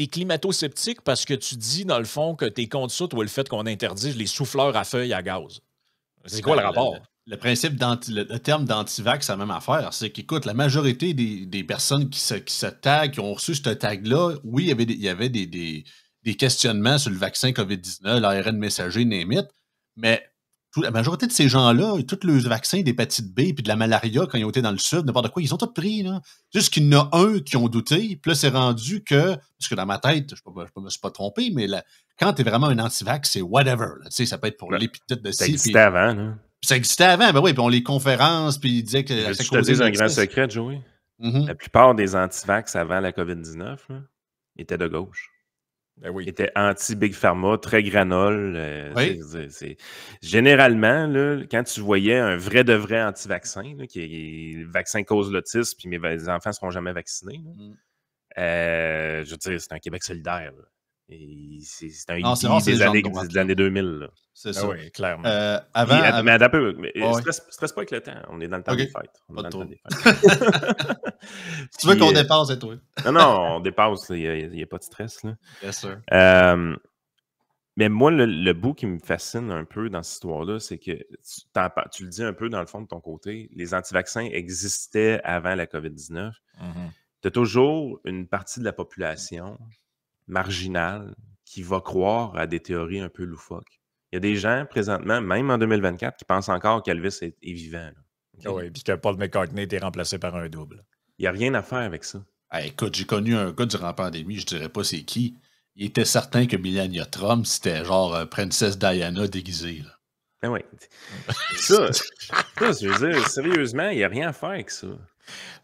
[SPEAKER 6] climato-sceptique parce que tu dis, dans le fond, que t'es contre ça, toi, le fait qu'on interdise les souffleurs à feuilles à gaz. C'est quoi le rapport?
[SPEAKER 2] Le principe le terme d'antivax, c'est la même affaire. C'est qu'écoute, la majorité des personnes qui se taguent, qui ont reçu ce tag-là, oui, il y avait des questionnements sur le vaccin COVID-19, l'ARN messager, name it, mais la majorité de ces gens-là, tous les vaccins d'hépatite B et de la malaria, quand ils ont été dans le sud, n'importe quoi, ils ont tous pris. Là. Juste qu'il y en a un qui ont douté, puis là, c'est rendu que, parce que dans ma tête, je ne me suis pas trompé, mais quand tu es vraiment un anti-vax, c'est whatever. Là. Tu sais, ça peut être pour l'épithète de
[SPEAKER 1] ça existait avant. Là.
[SPEAKER 2] Ça existait avant, ben oui, puis on les conférences, puis ils disaient que...
[SPEAKER 1] Je te dis un grand secret, Joey. La plupart des antivax avant la COVID-19 là, étaient de gauche.
[SPEAKER 6] Ben oui.
[SPEAKER 1] Étaient anti-Big Pharma, très granole. Généralement, là, quand tu voyais un vrai de vrai anti-vaccin, là, qui est le vaccin cause l'autisme, puis mes enfants ne seront jamais vaccinés, là, je veux dire, c'est un Québec solidaire. Là. Et c'est un hippie des années 2000. Là.
[SPEAKER 2] C'est ça.
[SPEAKER 6] Oui, clairement.
[SPEAKER 1] Mais un peu. Stresse pas avec le temps. On est dans le temps des fêtes.
[SPEAKER 2] Si tu veux qu'on dépasse, c'est toi.
[SPEAKER 1] Non, on dépasse. Il n'y a pas de stress. Là.
[SPEAKER 2] Yes, sir.
[SPEAKER 1] Mais moi, le bout qui me fascine un peu dans cette histoire-là, c'est que tu le dis un peu dans le fond de ton côté, les anti-vaccins existaient avant la COVID-19. Tu as toujours une partie de la population marginale qui va croire à des théories un peu loufoques. Il y a des gens, présentement, même en 2024, qui pensent encore qu'Elvis est vivant.
[SPEAKER 6] Oui, puis que Paul McCartney était remplacé par un double.
[SPEAKER 1] Il n'y a rien à faire avec ça.
[SPEAKER 2] Écoute, j'ai connu un gars durant la pandémie, je dirais pas c'est qui. Il était certain que Melania Trump, c'était genre Princesse Diana déguisée. Là.
[SPEAKER 1] Ben oui. Ça, je veux dire, sérieusement, il n'y a rien à faire avec ça.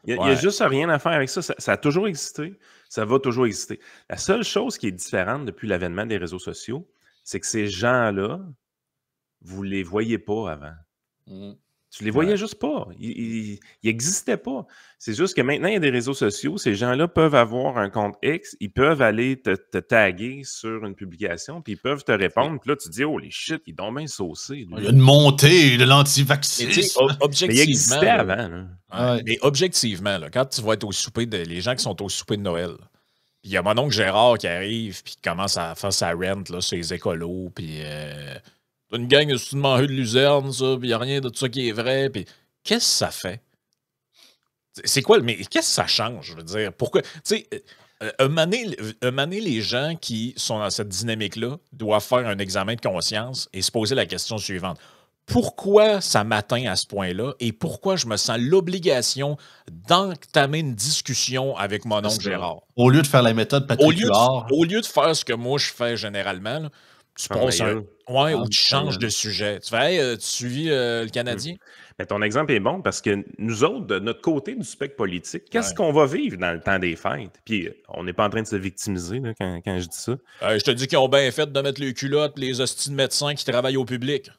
[SPEAKER 1] Il n'y a juste rien à faire avec ça. Ça a toujours existé. Ça va toujours exister. La seule chose qui est différente depuis l'avènement des réseaux sociaux, c'est que ces gens-là, vous ne les voyez pas avant. Tu les voyais juste pas. Ils n'existaient pas. C'est juste que maintenant, il y a des réseaux sociaux. Ces gens-là peuvent avoir un compte X. Ils peuvent aller te taguer sur une publication, puis ils peuvent te répondre. Puis là, tu te dis, oh, les shit, ils sont bien saucés.
[SPEAKER 2] Il y a une montée de l'antivaccinisme.
[SPEAKER 6] Objectivement,
[SPEAKER 1] mais il existait avant. Là.
[SPEAKER 6] Mais objectivement, là, quand tu vas être au souper, les gens qui sont au souper de Noël, puis il y a mon oncle Gérard qui arrive, puis qui commence à faire sa rent là, sur les écolos, puis... une gang de sous-mangeux de luzerne, ça, puis il n'y a rien de tout ça qui est vrai. Puis qu'est-ce que ça fait? C'est quoi? Mais qu'est-ce que ça change, je veux dire? Pourquoi? Tu sais, un moment donné, les gens qui sont dans cette dynamique-là doivent faire un examen de conscience et se poser la question suivante. Pourquoi ça m'atteint à ce point-là et pourquoi je me sens l'obligation d'entamer une discussion avec mon oncle Gérard?
[SPEAKER 2] Au lieu de faire la méthode Patrick Huard.
[SPEAKER 6] Au lieu de faire ce que moi je fais généralement, là, tu passes ou tu changes de sujet. Tu fais, hey, tu suis le Canadien?
[SPEAKER 1] Mais ton exemple est bon parce que nous autres, de notre côté du spectre politique, qu'est-ce qu'on va vivre dans le temps des fêtes? Puis on n'est pas en train de se victimiser là, quand je dis ça.
[SPEAKER 6] Je te dis qu'ils ont bien fait de mettre les culottes les hosties de médecins qui travaillent au public.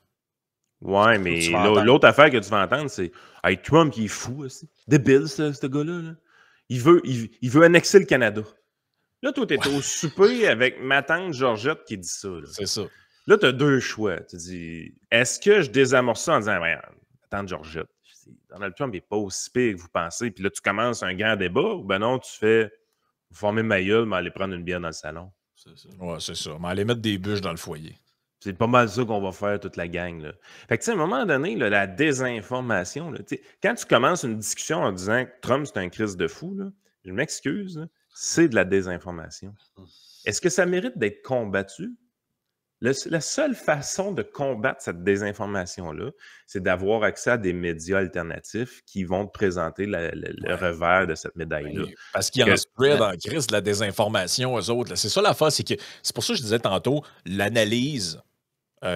[SPEAKER 1] Ouais, mais l'autre affaire que tu vas entendre, c'est hey, Trump, il est fou aussi. Débile, ce gars-là. Là. Il veut annexer le Canada. Là, toi, t'es au souper avec ma tante Georgette qui dit ça.
[SPEAKER 6] C'est ça.
[SPEAKER 1] Là, tu as deux choix. Tu dis, est-ce que je désamorce ça en disant, ma tante Georgette, Donald Trump n'est pas aussi pire que vous pensez. Puis là, tu commences un grand débat ou ben non, tu fais, vous formez ma gueule, mais aller prendre une bière dans le salon.
[SPEAKER 6] C'est ça. Ouais, c'est ça. Mais aller mettre des bûches dans le foyer.
[SPEAKER 1] C'est pas mal ça qu'on va faire toute la gang. Là. Fait que, tu sais, à un moment donné, là, la désinformation, là, quand tu commences une discussion en disant que Trump, c'est un Christ de fou, là, je m'excuse, là, c'est de la désinformation. Est-ce que ça mérite d'être combattu? La seule façon de combattre cette désinformation-là, c'est d'avoir accès à des médias alternatifs qui vont te présenter le revers de cette médaille-là.
[SPEAKER 6] Oui, parce qu'il y a un spread en crise de la désinformation, eux autres. C'est ça l'affaire, c'est pour ça que je disais tantôt, l'analyse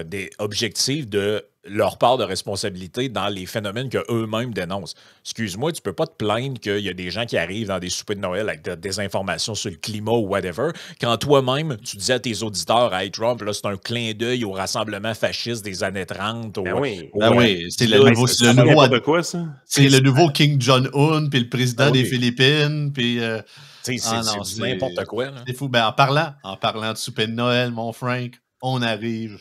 [SPEAKER 6] des objectifs de leur part de responsabilité dans les phénomènes qu'eux-mêmes dénoncent. Excuse-moi, tu peux pas te plaindre qu'il y a des gens qui arrivent dans des soupers de Noël avec des informations sur le climat ou whatever, quand toi-même, tu disais à tes auditeurs, hey Trump, là, c'est un clin d'œil au rassemblement fasciste des années 30.
[SPEAKER 2] Oui, c'est le nouveau King Jong-un, puis le président des Philippines, puis...
[SPEAKER 6] c'est n'importe quoi. Là.
[SPEAKER 2] C'est fou. Ben, en parlant de souper de Noël, mon Frank, on arrive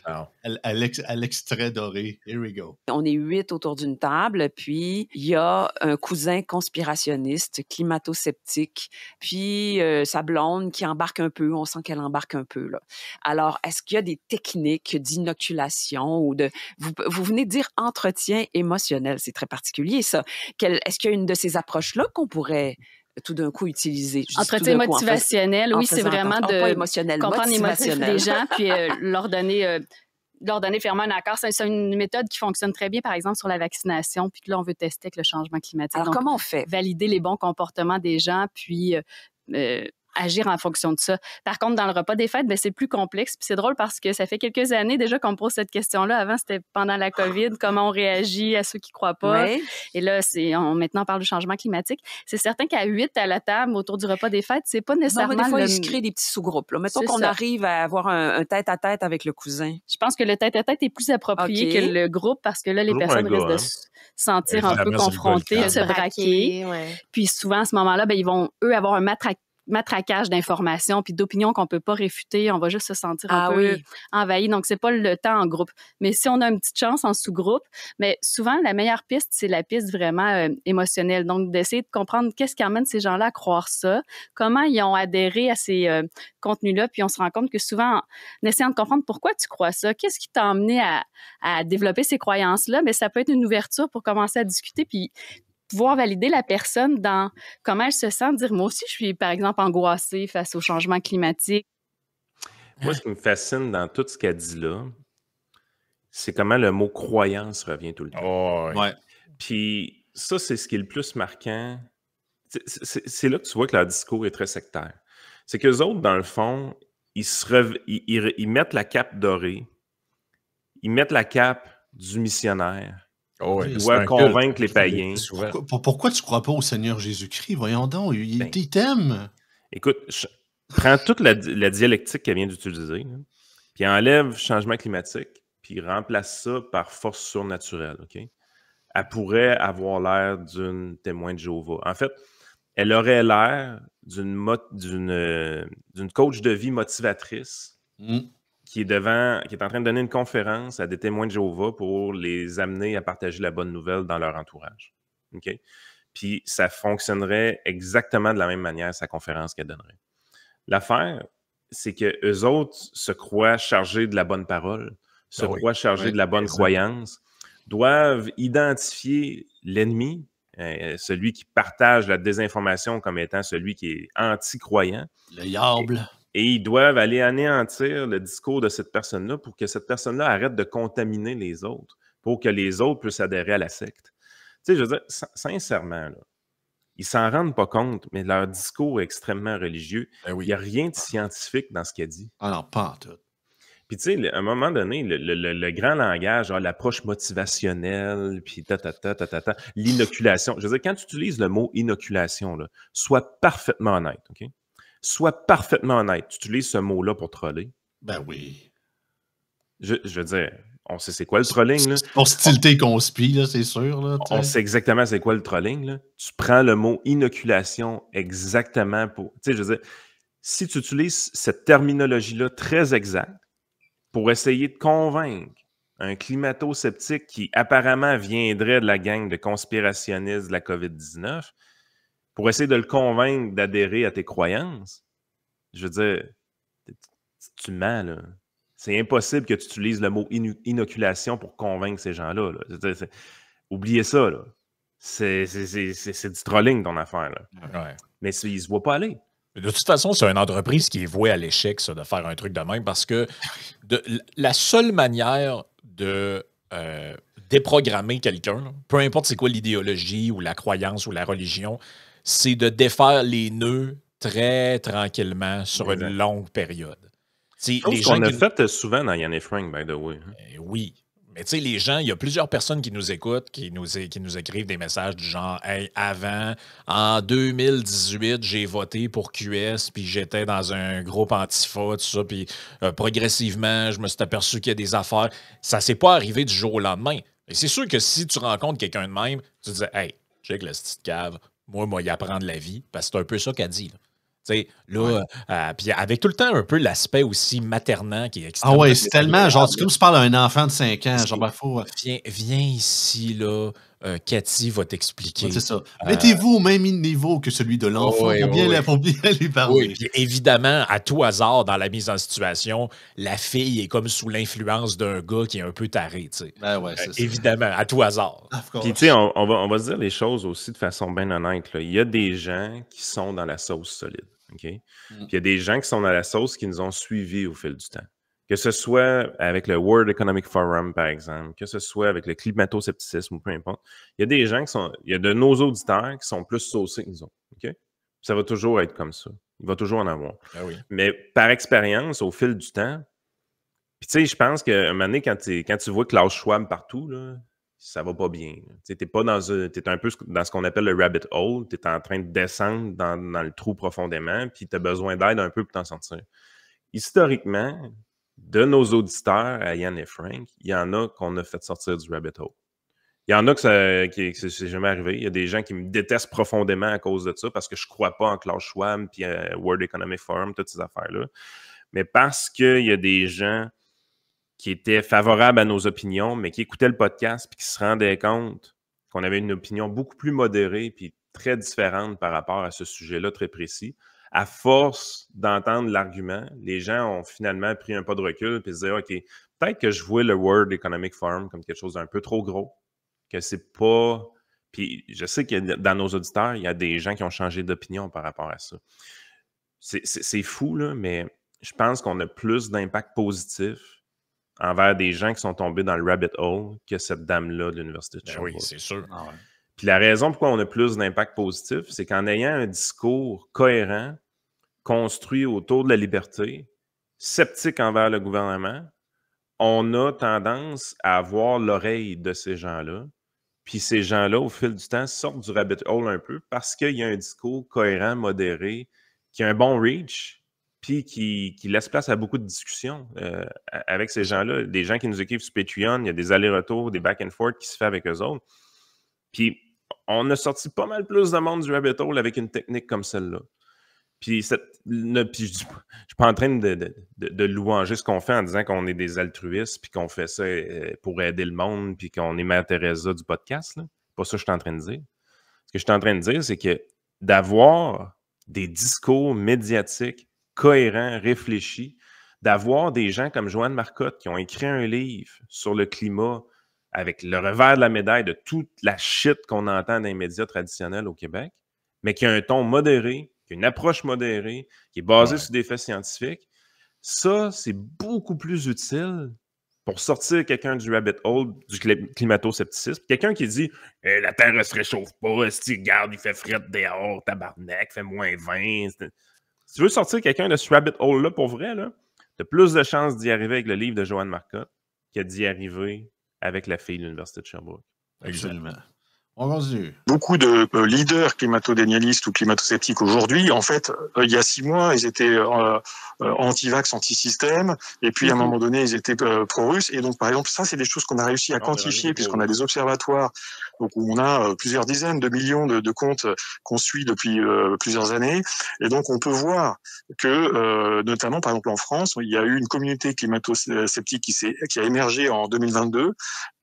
[SPEAKER 2] à l'extrait doré. Here we go.
[SPEAKER 3] On est 8 autour d'une table, puis il y a un cousin conspirationniste, climato-sceptique, puis sa blonde qui embarque un peu. On sent qu'elle embarque un peu. Là. Alors, est-ce qu'il y a des techniques d'inoculation ou de... Vous venez de dire entretien émotionnel. C'est très particulier, ça. Est-ce qu'il y a une de ces approches-là qu'on pourrait... tout d'un coup utiliser.
[SPEAKER 4] Entretien motivationnel, oui, c'est vraiment de comprendre les motifs des gens, puis leur donner fermement un accord. C'est une méthode qui fonctionne très bien, par exemple, sur la vaccination, puis que là, on veut tester avec le changement climatique.
[SPEAKER 3] Alors, comment on fait?
[SPEAKER 4] Valider les bons comportements des gens, puis agir en fonction de ça. Par contre, dans le repas des fêtes, c'est plus complexe. Puis c'est drôle parce que ça fait quelques années déjà qu'on me pose cette question-là. Avant, c'était pendant la COVID, comment on réagit à ceux qui ne croient pas.
[SPEAKER 3] Ouais.
[SPEAKER 4] Et là, maintenant, on parle du changement climatique. C'est certain qu'à 8 à la table, autour du repas des fêtes, c'est pas nécessairement...
[SPEAKER 3] Non, mais des fois, il se crée des petits sous-groupes. Là. Mettons qu'on arrive à avoir un tête-à-tête avec le cousin.
[SPEAKER 4] Je pense que le tête-à-tête est plus approprié que le groupe parce que là, les personnes risquent de se sentir un peu confrontées, de se braquer.
[SPEAKER 3] Ouais.
[SPEAKER 4] Puis souvent, à ce moment-là, ils vont, eux, avoir un matraquage d'informations puis d'opinions qu'on ne peut pas réfuter. On va juste se sentir un peu envahi. Donc, c'est pas le temps en groupe. Mais si on a une petite chance en sous-groupe, mais souvent, la meilleure piste, c'est la piste vraiment émotionnelle. Donc, d'essayer de comprendre qu'est-ce qui amène ces gens-là à croire ça, comment ils ont adhéré à ces contenus-là. Puis, on se rend compte que souvent, en essayant de comprendre pourquoi tu crois ça, qu'est-ce qui t'a amené à développer ces croyances-là, mais ça peut être une ouverture pour commencer à discuter puis pouvoir valider la personne dans comment elle se sent, dire moi aussi je suis par exemple angoissée face au changement climatique.
[SPEAKER 1] Moi, ce qui me fascine dans tout ce qu'elle dit là, c'est comment le mot croyance revient tout le temps.
[SPEAKER 6] Oh,
[SPEAKER 2] Ouais.
[SPEAKER 1] Puis ça, c'est ce qui est le plus marquant. C'est là que tu vois que leur discours est très sectaire. C'est qu'eux autres, dans le fond, ils mettent la cape dorée, ils mettent la cape du missionnaire.
[SPEAKER 6] Ils
[SPEAKER 1] doivent convaincre les païens.
[SPEAKER 2] Pourquoi tu ne crois pas au Seigneur Jésus-Christ? Voyons donc, il t'aime.
[SPEAKER 1] Écoute, prends toute la dialectique qu'elle vient d'utiliser, là, puis enlève changement climatique, puis remplace ça par force surnaturelle. Okay? Elle pourrait avoir l'air d'une témoin de Jéhovah. En fait, elle aurait l'air d'une coach de vie motivatrice qui est en train de donner une conférence à des témoins de Jéhovah pour les amener à partager la bonne nouvelle dans leur entourage. Okay? Puis ça fonctionnerait exactement de la même manière, sa conférence qu'elle donnerait. L'affaire, c'est qu'eux autres se croient chargés de la bonne parole, croient chargés de la bonne croyance, doivent identifier l'ennemi, celui qui partage la désinformation comme étant celui qui est anti-croyant.
[SPEAKER 2] Le diable.
[SPEAKER 1] Et ils doivent aller anéantir le discours de cette personne-là pour que cette personne-là arrête de contaminer les autres, pour que les autres puissent adhérer à la secte. Tu sais, je veux dire, sincèrement, là, ils s'en rendent pas compte, mais leur discours est extrêmement religieux. Il n'y a rien de scientifique dans ce qu'elle dit.
[SPEAKER 2] Ah non, pas en tout.
[SPEAKER 1] Puis, tu sais, à un moment donné, le grand langage, l'approche motivationnelle, puis l'inoculation. Je veux dire, quand tu utilises le mot inoculation, là, sois parfaitement honnête, OK? Sois parfaitement honnête. Tu utilises ce mot-là pour troller.
[SPEAKER 2] Ben oui.
[SPEAKER 1] Je veux dire, on sait c'est quoi le trolling, là?
[SPEAKER 2] Hostilité conspire, là, c'est sûr. Là,
[SPEAKER 1] on sait exactement c'est quoi le trolling, là. Tu prends le mot inoculation exactement pour... Tu sais, je veux dire, si tu utilises cette terminologie-là très exacte pour essayer de convaincre un climato-sceptique qui apparemment viendrait de la gang de conspirationnistes de la COVID-19, pour essayer de le convaincre d'adhérer à tes croyances, je veux dire, tu mens, là. C'est impossible que tu utilises le mot inoculation pour convaincre ces gens-là. Là. Oubliez ça, là. C'est du trolling, ton affaire, là.
[SPEAKER 6] Ouais.
[SPEAKER 1] Mais ils ne se voient pas aller.
[SPEAKER 6] De toute façon, c'est une entreprise qui est vouée à l'échec, ça, de faire un truc de même, parce que la seule manière de déprogrammer quelqu'un, peu importe c'est quoi l'idéologie ou la croyance ou la religion, c'est de défaire les nœuds très tranquillement sur une longue période.
[SPEAKER 1] C'est ce qu'on a fait souvent dans Yann et Frank, by the way.
[SPEAKER 6] Oui. Mais tu sais, les gens, il y a plusieurs personnes qui nous écoutent, qui nous écrivent des messages du genre « Hey, en 2018, j'ai voté pour QS, puis j'étais dans un groupe antifa, tout ça, puis progressivement, je me suis aperçu qu'il y a des affaires. » Ça s'est pas arrivé du jour au lendemain. Et c'est sûr que si tu rencontres quelqu'un de même, tu te dis « Hey, check la petite cave, moi, y apprendre la vie. » Parce que c'est un peu ça qu'elle dit, là. Puis avec tout le temps un peu l'aspect aussi maternant qui est extrêmement...
[SPEAKER 2] Ah ouais, c'est tellement, genre, c'est comme si tu parles à un enfant de 5 ans, genre, faut...
[SPEAKER 6] Viens ici, là, Cathy va t'expliquer.
[SPEAKER 2] C'est ça. Mettez-vous au même niveau que celui de l'enfant pour bien lui parler.
[SPEAKER 6] Oui, puis évidemment, à tout hasard, dans la mise en situation, la fille est comme sous l'influence d'un gars qui est un peu taré, tu sais.
[SPEAKER 2] Ben ouais, c'est ça.
[SPEAKER 6] Évidemment, à tout hasard.
[SPEAKER 1] Puis tu sais, on va se dire les choses aussi de façon bien honnête, là. Il y a des gens qui sont dans la sauce solide. Okay? Puis il y a des gens qui sont dans la sauce qui nous ont suivis au fil du temps. Que ce soit avec le World Economic Forum, par exemple, que ce soit avec le climato-scepticisme ou peu importe. Il y a des gens il y a de nos auditeurs qui sont plus saucés que nous autres. Okay? Ça va toujours être comme ça. Il va toujours en avoir.
[SPEAKER 6] Ah oui.
[SPEAKER 1] Mais par expérience, au fil du temps, puis tu sais, je pense qu'à un moment donné, quand tu vois Klaus Schwab partout, là, ça va pas bien. Tu n'es pas t'es un peu dans ce qu'on appelle le rabbit hole. Tu es en train de descendre dans le trou profondément, puis tu as besoin d'aide un peu pour t'en sortir. Historiquement, de nos auditeurs à Yann et Frank, il y en a qu'on a fait sortir du rabbit hole. Il y en a que c'est jamais arrivé. Il y a des gens qui me détestent profondément à cause de ça parce que je ne crois pas en Klaus Schwab puis World Economic Forum, toutes ces affaires-là. Mais parce qu'il y a des gens qui étaient favorables à nos opinions, mais qui écoutaient le podcast puis qui se rendaient compte qu'on avait une opinion beaucoup plus modérée puis très différente par rapport à ce sujet-là très précis. À force d'entendre l'argument, les gens ont finalement pris un pas de recul et se disaient « OK, peut-être que je vois le World Economic Forum comme quelque chose d'un peu trop gros, que c'est pas... » Puis je sais que dans nos auditeurs, il y a des gens qui ont changé d'opinion par rapport à ça. C'est fou, là, mais je pense qu'on a plus d'impact positif envers des gens qui sont tombés dans le rabbit hole que cette dame-là de l'Université de Sherbrooke.
[SPEAKER 6] Oui, c'est sûr.
[SPEAKER 2] Ah ouais.
[SPEAKER 1] Puis la raison pourquoi on a plus d'impact positif, c'est qu'en ayant un discours cohérent, construit autour de la liberté, sceptique envers le gouvernement, on a tendance à avoir l'oreille de ces gens-là. Puis ces gens-là, au fil du temps, sortent du rabbit hole un peu parce qu'il y a un discours cohérent, modéré, qui a un bon reach, puis qui laisse place à beaucoup de discussions avec ces gens-là. Des gens qui nous écrivent sur Patreon, il y a des allers-retours, des back and forth qui se fait avec eux autres. Puis on a sorti pas mal plus de monde du rabbit hole avec une technique comme celle-là. Puis je ne suis pas en train de louanger ce qu'on fait en disant qu'on est des altruistes puis qu'on fait ça pour aider le monde puis qu'on est Mère Teresa du podcast. C'est pas ça que je suis en train de dire. Ce que je suis en train de dire, c'est que d'avoir des discours médiatiques cohérents, réfléchis, d'avoir des gens comme Joanne Marcotte qui ont écrit un livre sur le climat avec le revers de la médaille de toute la shit qu'on entend dans les médias traditionnels au Québec, mais qui a un ton modéré, qui a une approche modérée, qui est basée sur des faits scientifiques, ça, c'est beaucoup plus utile pour sortir quelqu'un du rabbit hole du climato-scepticisme. Quelqu'un qui dit la Terre ne se réchauffe pas, si regarde, il fait fret dehors, tabarnak, fait moins 20. Si tu veux sortir quelqu'un de ce rabbit hole-là pour vrai, tu as plus de chances d'y arriver avec le livre de Joanne Marcotte que d'y arriver avec la fille de l'Université de Sherbrooke.
[SPEAKER 2] Absolument. On continue.
[SPEAKER 5] Beaucoup de leaders climato-dénialistes ou climato-sceptiques aujourd'hui, en fait, il y a 6 mois, ils étaient anti-vax, anti-système, et puis à un moment donné, ils étaient pro-russes. Et donc, par exemple, ça, c'est des choses qu'on a réussi à quantifier, puisqu'on a des observatoires donc où on a plusieurs dizaines de millions de comptes qu'on suit depuis plusieurs années. Et donc, on peut voir que, notamment, par exemple, en France, il y a eu une communauté climato-sceptique qui a émergé en 2022.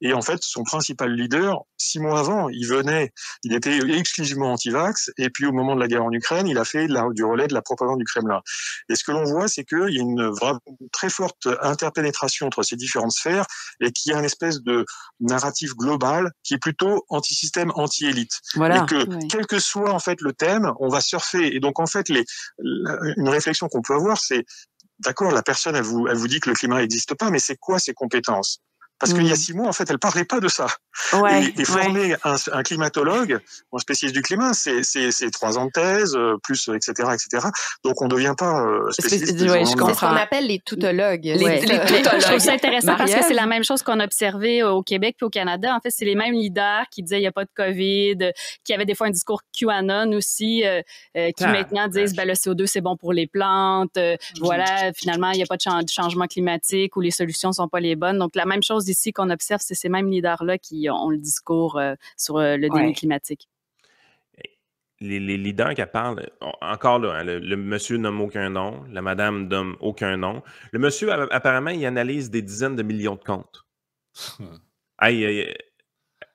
[SPEAKER 5] Et en fait, son principal leader, 6 mois avant, il était exclusivement anti-vax, et puis au moment de la guerre en Ukraine, il a fait du relais de la propagande du Kremlin. Et ce que l'on voit, c'est qu'il y a une très forte interpénétration entre ces différentes sphères, et qu'il y a une espèce de narratif global qui est plutôt anti-système, anti-élite.
[SPEAKER 3] Voilà.
[SPEAKER 5] Et que, quel que soit en fait le thème, on va surfer. Et donc en fait, une réflexion qu'on peut avoir, c'est d'accord, la personne, elle vous dit que le climat n'existe pas, mais c'est quoi ses compétences ? Parce qu'il y a 6 mois, en fait, elle parlait pas de ça. Et former un climatologue, un spécialiste du climat, c'est 3 ans de thèse, plus, etc., etc. Donc, on ne devient pas spécialiste.
[SPEAKER 3] Je comprends.
[SPEAKER 4] C'est ce qu'on appelle les toutologues.
[SPEAKER 3] Les toutologues.
[SPEAKER 4] Je trouve ça intéressant parce que c'est la même chose qu'on a observé au Québec puis au Canada. En fait, c'est les mêmes leaders qui disaient il n'y a pas de COVID, qui avaient des fois un discours QAnon aussi, qui maintenant disent ben, le CO2, c'est bon pour les plantes. Voilà, finalement, il n'y a pas de changement climatique ou les solutions ne sont pas les bonnes. Donc, la même chose ici qu'on observe, c'est ces mêmes leaders-là qui ont le discours sur le déni climatique.
[SPEAKER 1] Les leaders qui parlent, encore là, hein, le monsieur nomme aucun nom, la madame nomme aucun nom. Le monsieur, apparemment, il analyse des dizaines de millions de comptes.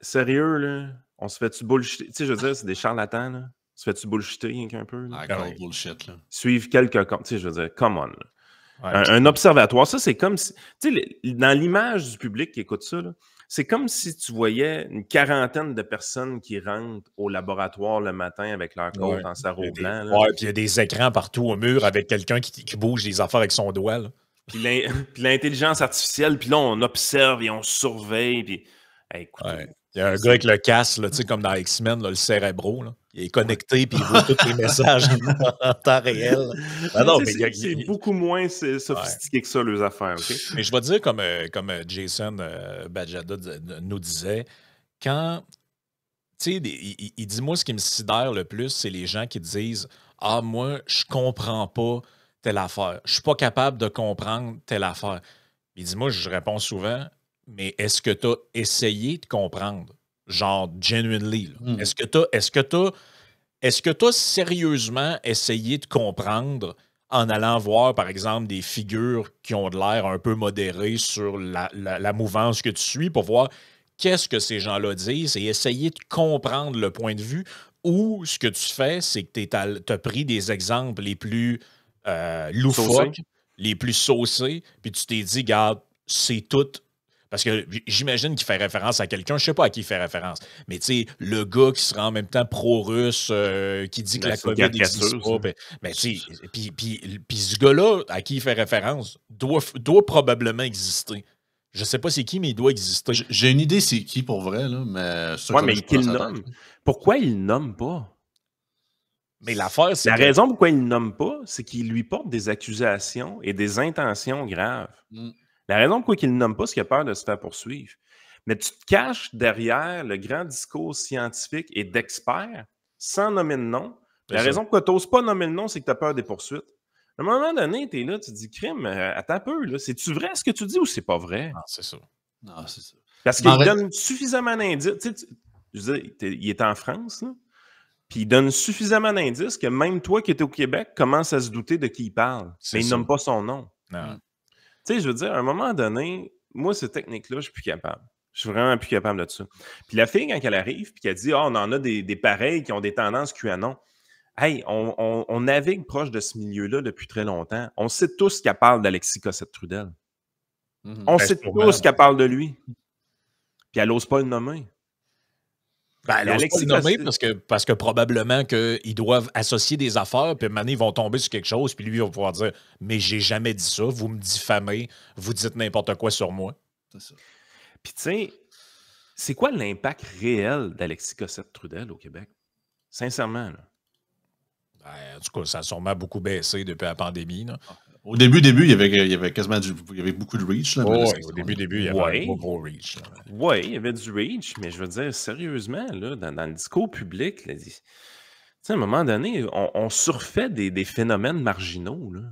[SPEAKER 1] Sérieux, là, on se fait-tu bullshiter? Tu sais, je veux dire, c'est des charlatans, là. On se fait-tu bullshiter un peu? Là?
[SPEAKER 2] Bullshit, là.
[SPEAKER 1] Suivre quelques comptes. Tu sais, je veux dire, come on, là. Un observatoire, ça, c'est comme si... Tu sais, dans l'image du public qui écoute ça, c'est comme si tu voyais une quarantaine de personnes qui rentrent au laboratoire le matin avec leur côte en sarrau blanc.
[SPEAKER 6] Oui, puis il y a des écrans partout au mur avec quelqu'un qui bouge des affaires avec son doigt. Là.
[SPEAKER 1] Puis l'intelligence artificielle, puis là, on observe et on surveille. Puis, écoute,
[SPEAKER 6] il y a un gars avec le casque, là, comme dans X-Men, là, le Cérébro. Là. il est connecté puis il voit tous les messages en temps réel.
[SPEAKER 1] Ah non, mais c'est beaucoup moins sophistiqué que ça, leurs affaires. Okay?
[SPEAKER 6] Mais je vais dire, comme Jason Bajada nous disait, quand, tu sais, il dit, moi, ce qui me sidère le plus, c'est les gens qui disent, ah, moi, je comprends pas telle affaire. Je suis pas capable de comprendre telle affaire. Il dit, moi, je réponds souvent, mais est-ce que tu as essayé de comprendre? Genre, genuinely. Est-ce que tu as sérieusement essayé de comprendre en allant voir, par exemple, des figures qui ont de l'air un peu modérées sur la mouvance que tu suis pour voir qu'est-ce que ces gens-là disent et essayer de comprendre le point de vue, ou ce que tu fais, c'est que tu as pris des exemples les plus loufoques, les plus saucés, puis tu t'es dit, regarde, c'est tout. Parce que j'imagine qu'il fait référence à quelqu'un, je sais pas à qui il fait référence, mais tu sais, le gars qui sera en même temps pro-russe, qui dit que la COVID n'existe pas. Mais tu sais, puis ce gars-là, à qui il fait référence, doit probablement exister. Je sais pas c'est qui, mais il doit exister.
[SPEAKER 2] J'ai une idée c'est qui pour vrai, là, mais...
[SPEAKER 1] Ouais, mais qu'il nomme. Pourquoi il ne nomme pas?
[SPEAKER 6] Mais l'affaire, c'est
[SPEAKER 1] la raison pourquoi il ne nomme pas, c'est qu'il lui porte des accusations et des intentions graves. La raison pourquoi il ne nomme pas, c'est qu'il a peur de se faire poursuivre. Mais tu te caches derrière le grand discours scientifique et d'experts sans nommer de nom. La raison pourquoi tu n'oses pas nommer le nom, c'est que tu as peur des poursuites. À un moment donné, tu es là, tu te dis, crime, attends un peu, là, c'est-tu vrai ce que tu dis ou c'est pas vrai?
[SPEAKER 6] Non, c'est ça.
[SPEAKER 2] Non, c'est ça.
[SPEAKER 1] Parce qu'il donne suffisamment d'indices. Je veux dire, il est en France, là, puis il donne suffisamment d'indices que même toi qui es au Québec commences à se douter de qui il parle. Mais il nomme pas son nom.
[SPEAKER 6] Non.
[SPEAKER 1] Tu sais, je veux dire, à un moment donné, moi, cette technique-là, je suis plus capable. Je suis vraiment plus capable de ça. Puis la fille, quand elle arrive, puis qu'elle dit, on en a des pareils qui ont des tendances QAnon. Hey, on navigue proche de ce milieu-là depuis très longtemps. On sait tous qu'elle parle d'Alexis Cossette-Trudel. On sait tous qu'elle parle de lui. Puis elle n'ose pas le nommer.
[SPEAKER 6] Elle n'ose pas le nommer parce que probablement qu'ils doivent associer des affaires, puis maintenant, ils vont tomber sur quelque chose, puis lui, il va pouvoir dire « Mais j'ai jamais dit ça, vous me diffamez, vous dites n'importe quoi sur moi. »
[SPEAKER 2] C'est ça.
[SPEAKER 1] Puis tu sais, c'est quoi l'impact réel d'Alexis Cossette-Trudel au Québec? Sincèrement, là.
[SPEAKER 6] En tout cas, ça a sûrement beaucoup baissé depuis la pandémie. Là.
[SPEAKER 2] Au début, il y avait quasiment il y avait beaucoup de reach. Là,
[SPEAKER 6] au début, il y avait un gros reach.
[SPEAKER 1] Oui, il y avait du reach, mais je veux dire, sérieusement, là, dans le discours public, là, à un moment donné, on surfait des phénomènes marginaux. Là.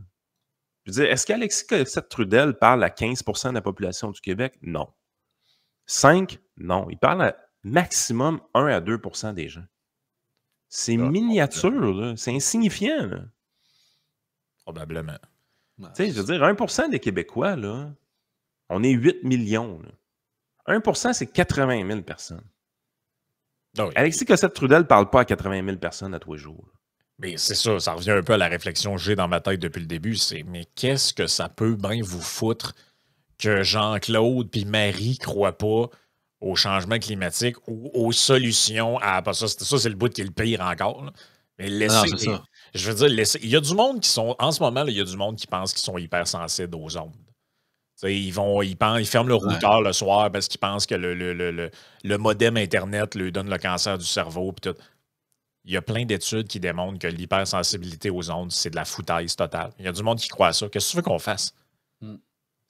[SPEAKER 1] Je veux dire, est-ce qu'Alexis Cossette-Trudel parle à 15 % de la population du Québec? Non. 5? Non. Il parle à maximum 1 à 2 % des gens. C'est miniature, là. C'est insignifiant. Là.
[SPEAKER 6] Probablement.
[SPEAKER 1] Tu sais, je veux dire, 1 % des Québécois, là, on est 8 millions. Là. 1 %, c'est 80 000 personnes.
[SPEAKER 6] Ah oui.
[SPEAKER 1] Alexis Cossette-Trudel ne parle pas à 80 000 personnes à tous les jours. Là.
[SPEAKER 6] Mais c'est ça revient un peu à la réflexion que j'ai dans ma tête depuis le début, c'est mais qu'est-ce que ça peut bien vous foutre que Jean-Claude puis Marie croient pas au changement climatique ou aux solutions à... Ça, c'est le bout qui est le pire encore. Là. Mais laissez...
[SPEAKER 2] ça.
[SPEAKER 6] Je veux dire, il y a du monde qui sont... En ce moment, là, il y a du monde qui pense qu'ils sont hypersensibles aux ondes. Ils ferment le routeur le soir parce qu'ils pensent que le modem Internet lui donne le cancer du cerveau. Pis tout. Il y a plein d'études qui démontrent que l'hypersensibilité aux ondes, c'est de la foutaise totale. Il y a du monde qui croit à ça. Qu'est-ce que tu veux qu'on fasse?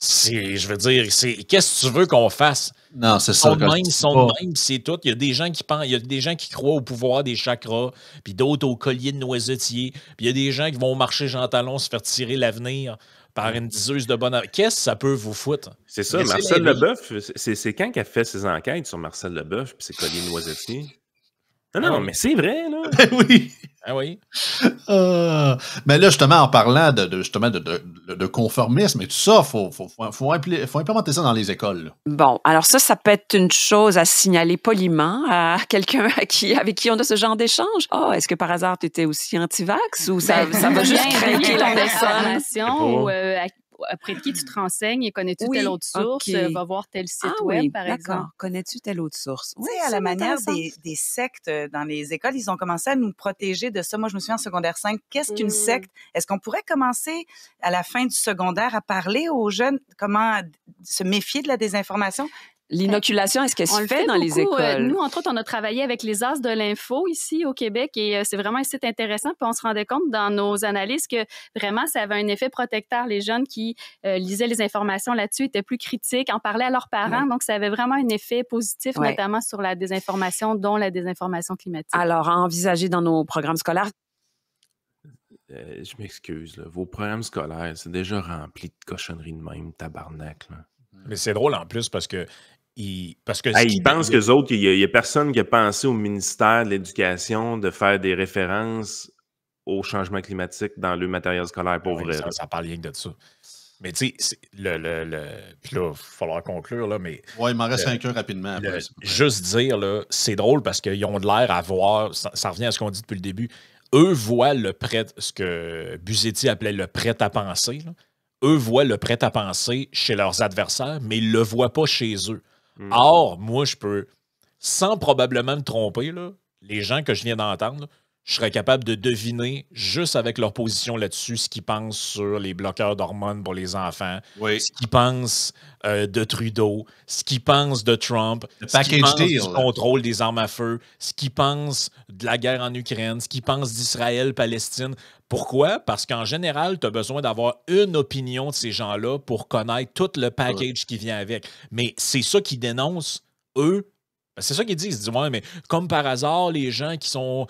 [SPEAKER 6] Je veux dire, qu'est-ce que tu veux qu'on fasse?
[SPEAKER 2] Non, c'est ça.
[SPEAKER 6] Ils sont de même, c'est tout. Il y a des gens qui pensent, il y a des gens qui croient au pouvoir des chakras, puis d'autres au collier de noisetier, puis il y a des gens qui vont marcher Jean Talon se faire tirer l'avenir par une diseuse de bonheur. Qu'est-ce que ça peut vous foutre?
[SPEAKER 1] C'est ça, Marcel Leboeuf, c'est quand qu'elle fait ses enquêtes sur Marcel Leboeuf puis ses colliers de noisetier? Non, mais c'est vrai, là.
[SPEAKER 2] Oui.
[SPEAKER 6] Ah oui.
[SPEAKER 2] Mais là, justement, en parlant de conformisme et tout ça, il faut implémenter ça dans les écoles. Là.
[SPEAKER 3] Bon, alors ça peut être une chose à signaler poliment à quelqu'un avec qui on a ce genre d'échange. Oh, est-ce que par hasard, tu étais aussi anti-vax ou ça va juste craquer la
[SPEAKER 4] personne? Ou après qui tu te renseignes et connais-tu telle autre source? Va voir tel site web, par exemple.
[SPEAKER 3] Connais-tu telle autre source?
[SPEAKER 7] Oui, à la manière des sectes dans les écoles, ils ont commencé à nous protéger de ça. Moi, je me souviens en secondaire 5, qu'est-ce qu'une secte? Est-ce qu'on pourrait commencer à la fin du secondaire à parler aux jeunes comment se méfier de la désinformation?
[SPEAKER 3] L'inoculation, est-ce qu'elle
[SPEAKER 4] On
[SPEAKER 3] se
[SPEAKER 4] le
[SPEAKER 3] fait dans les
[SPEAKER 4] beaucoup.
[SPEAKER 3] écoles?
[SPEAKER 4] Nous, entre autres, on a travaillé avec les As de l'info ici au Québec et c'est vraiment un site intéressant. Puis on se rendait compte dans nos analyses que vraiment, ça avait un effet protecteur. Les jeunes qui lisaient les informations là-dessus étaient plus critiques, en parlaient à leurs parents.
[SPEAKER 3] Ouais.
[SPEAKER 4] Donc, ça avait vraiment un effet positif,
[SPEAKER 3] Ouais.
[SPEAKER 4] notamment sur la désinformation, dont la désinformation climatique.
[SPEAKER 3] Alors, à envisager dans nos programmes scolaires.
[SPEAKER 1] Je m'excuse, là. Vos programmes scolaires, c'est déjà rempli de cochonneries de même, tabarnak, là.
[SPEAKER 6] Mais c'est drôle en plus parce que ils
[SPEAKER 1] Ils pensent qu'eux autres, il n'y a personne qui a pensé au ministère de l'Éducation de faire des références au changement climatique dans le matériel scolaire, pour vrai.
[SPEAKER 6] Ça parle rien que de ça. Mais tu sais, puis là, il va falloir conclure, là, mais...
[SPEAKER 2] Ouais, il m'en reste 5 heures rapidement. Après,
[SPEAKER 6] juste dire, là, c'est drôle parce qu'ils ont de l'air à voir, ça revient à ce qu'on dit depuis le début, eux voient le prêt, ce que Busetti appelait le prêt-à-penser, là. Eux voient le prêt-à-penser chez leurs adversaires, mais ils ne le voient pas chez eux. Or, moi, je peux, sans probablement me tromper, là, les gens que je viens d'entendre, là, je serais capable de deviner, juste avec leur position là-dessus, ce qu'ils pensent sur les bloqueurs d'hormones pour les enfants, ce qu'ils pensent de Trudeau, ce qu'ils pensent de Trump, ce qu'ils pensent du contrôle des armes à feu, ce qu'ils pensent de la guerre en Ukraine, ce qu'ils pensent d'Israël-Palestine. Pourquoi? Parce qu'en général, tu as besoin d'avoir une opinion de ces gens-là pour connaître tout le package qui vient avec. Mais c'est ça qu'ils dénoncent, eux. C'est ça qu'ils disent. Ils disent, ouais, mais comme par hasard, les gens qui sont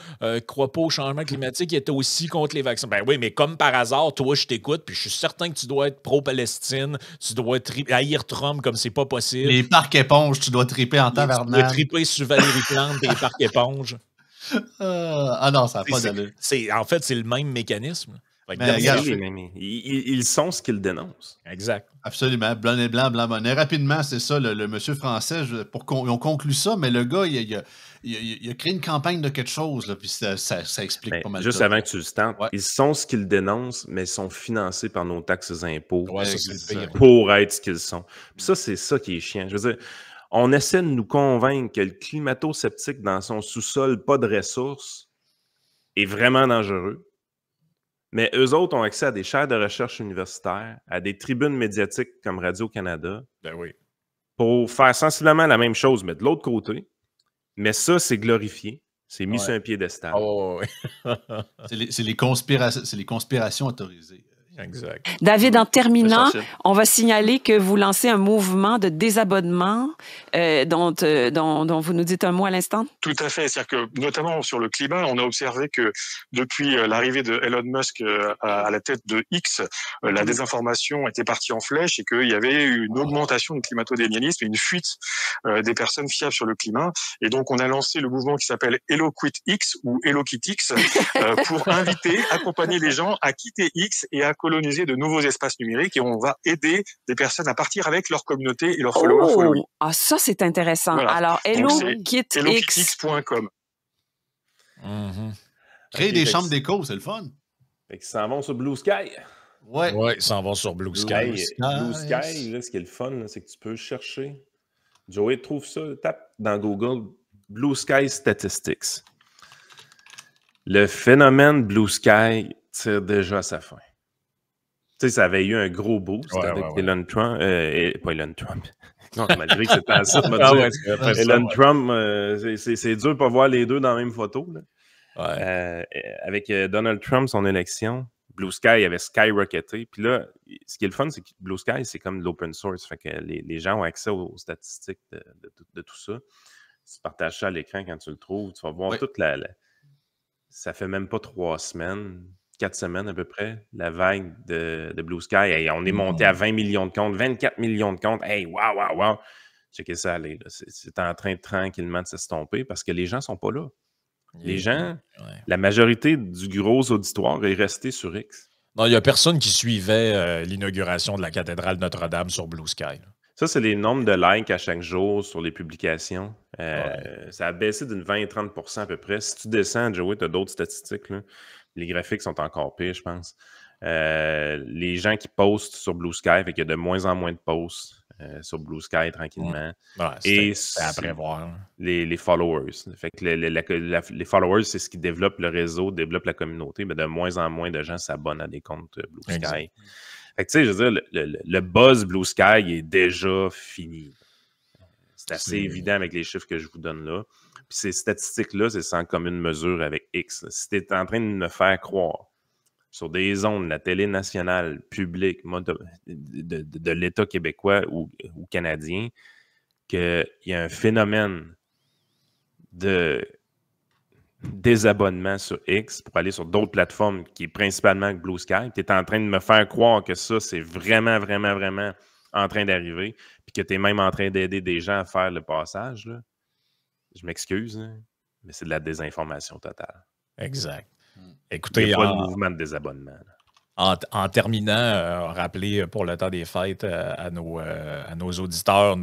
[SPEAKER 6] croient pas au changement climatique étaient aussi contre les vaccins. Ben oui, mais comme par hasard, toi, je t'écoute, puis je suis certain que tu dois être pro-Palestine, tu dois haïr Trump comme c'est pas possible.
[SPEAKER 2] Les parcs éponges, tu dois triper en tabarnak.
[SPEAKER 6] Tu dois triper sur Valérie Plante et les parcs éponges.
[SPEAKER 2] Ah non, ça n'a pas d'allure.
[SPEAKER 6] En fait, c'est le même mécanisme.
[SPEAKER 1] Mais ils sont ce qu'ils dénoncent.
[SPEAKER 6] Exact.
[SPEAKER 2] Absolument. Blanc et blanc, blanc bonnet. Rapidement, c'est ça, le monsieur français, ils ont conclu ça, mais le gars, il a créé une campagne de quelque chose, là, puis ça explique pas mal.
[SPEAKER 1] Juste avant que tu le tentes, ils sont ce qu'ils dénoncent, mais ils sont financés par nos taxes et impôts pour être ce qu'ils sont. Puis ça, c'est ça qui est chiant. Je veux dire, on essaie de nous convaincre que le climato-sceptique dans son sous-sol, pas de ressources, est vraiment dangereux. Mais eux autres ont accès à des chaires de recherche universitaires, à des tribunes médiatiques comme Radio-Canada, pour faire sensiblement la même chose, mais de l'autre côté. Mais ça, c'est glorifié. C'est mis sur un piédestal.
[SPEAKER 2] C'est les conspirations autorisées.
[SPEAKER 6] Exact.
[SPEAKER 3] David, en terminant, on va signaler que vous lancez un mouvement de désabonnement dont vous nous dites un mot à l'instant.
[SPEAKER 5] Tout à fait. C'est-à-dire que, notamment sur le climat, on a observé que depuis l'arrivée de Elon Musk à la tête de X, la désinformation était partie en flèche et qu'il y avait eu une augmentation du climato-dénialisme et une fuite des personnes fiables sur le climat. Et donc, on a lancé le mouvement qui s'appelle Hello Quit X ou Hello Quit X pour accompagner les gens à quitter X et à coloniser de nouveaux espaces numériques, et on va aider des personnes à partir avec leur communauté et leurs followers.
[SPEAKER 3] Ah, ça, c'est intéressant.
[SPEAKER 5] Voilà.
[SPEAKER 3] Alors,
[SPEAKER 5] HelloKitX.com.
[SPEAKER 2] Créer des chambres d'écho, c'est le fun.
[SPEAKER 1] Fait qu'ils s'en vont sur Blue Sky.
[SPEAKER 6] Ouais, ils s'en vont sur Blue Sky.
[SPEAKER 1] Blue Sky, là, ce qui est le fun, là, c'est que tu peux chercher. Joey, trouve ça, tape dans Google Blue Sky Statistics. Le phénomène Blue Sky tire déjà à sa fin. Tu sais, ça avait eu un gros boost avec Elon Trump. Pas Elon Trump. Non, malgré que c'était à ça. Elon Trump, c'est dur de pas voir les deux dans la même photo. Là. Avec Donald Trump, son élection, Blue Sky avait skyrocketé. Puis là, ce qui est le fun, c'est que Blue Sky, c'est comme de l'open source. Fait que les gens ont accès aux statistiques de tout ça. Tu partages ça à l'écran quand tu le trouves. Tu vas voir toute la... Ça fait même pas 3 semaines. 4 semaines à peu près, la vague de Blue Sky. Hey, on est monté à 20 millions de comptes, 24 millions de comptes. Hey, wow! Checkez ça aller. C'est en train de tranquillement de s'estomper parce que les gens ne sont pas là. Les gens, la majorité du gros auditoire est resté sur X.
[SPEAKER 6] Non, il n'y a personne qui suivait l'inauguration de la cathédrale Notre-Dame sur Blue Sky. Là.
[SPEAKER 1] Ça, c'est les nombres de likes à chaque jour sur les publications. Ça a baissé d'une 20-30% à peu près. Si tu descends, Joey, tu as d'autres statistiques, là. Les graphiques sont encore pires, je pense. Les gens qui postent sur Blue Sky, fait qu'il y a de moins en moins de posts sur Blue Sky tranquillement.
[SPEAKER 6] Et c'est à prévoir.
[SPEAKER 1] Les followers. Fait que les followers, c'est ce qui développe le réseau, développe la communauté. Mais de moins en moins de gens s'abonnent à des comptes Blue Sky. Fait que tu sais, je veux dire, le buzz Blue Sky est déjà fini. C'est assez évident avec les chiffres que je vous donne là. Puis ces statistiques-là, c'est sans commune mesure avec X. Là. Si tu es en train de me faire croire sur des ondes de la télé nationale, publique, de l'État québécois ou canadien, qu'il y a un phénomène de désabonnement sur X pour aller sur d'autres plateformes qui est principalement Blue Sky, tu es en train de me faire croire que ça, c'est vraiment, vraiment, vraiment en train d'arriver, puis que tu es même en train d'aider des gens à faire le passage, là. Je m'excuse, hein, mais c'est de la désinformation totale.
[SPEAKER 6] Exact.
[SPEAKER 1] Écoutez, il n'y a pas de mouvement de désabonnement.
[SPEAKER 6] En terminant, rappelez pour le temps des fêtes à nos auditeurs,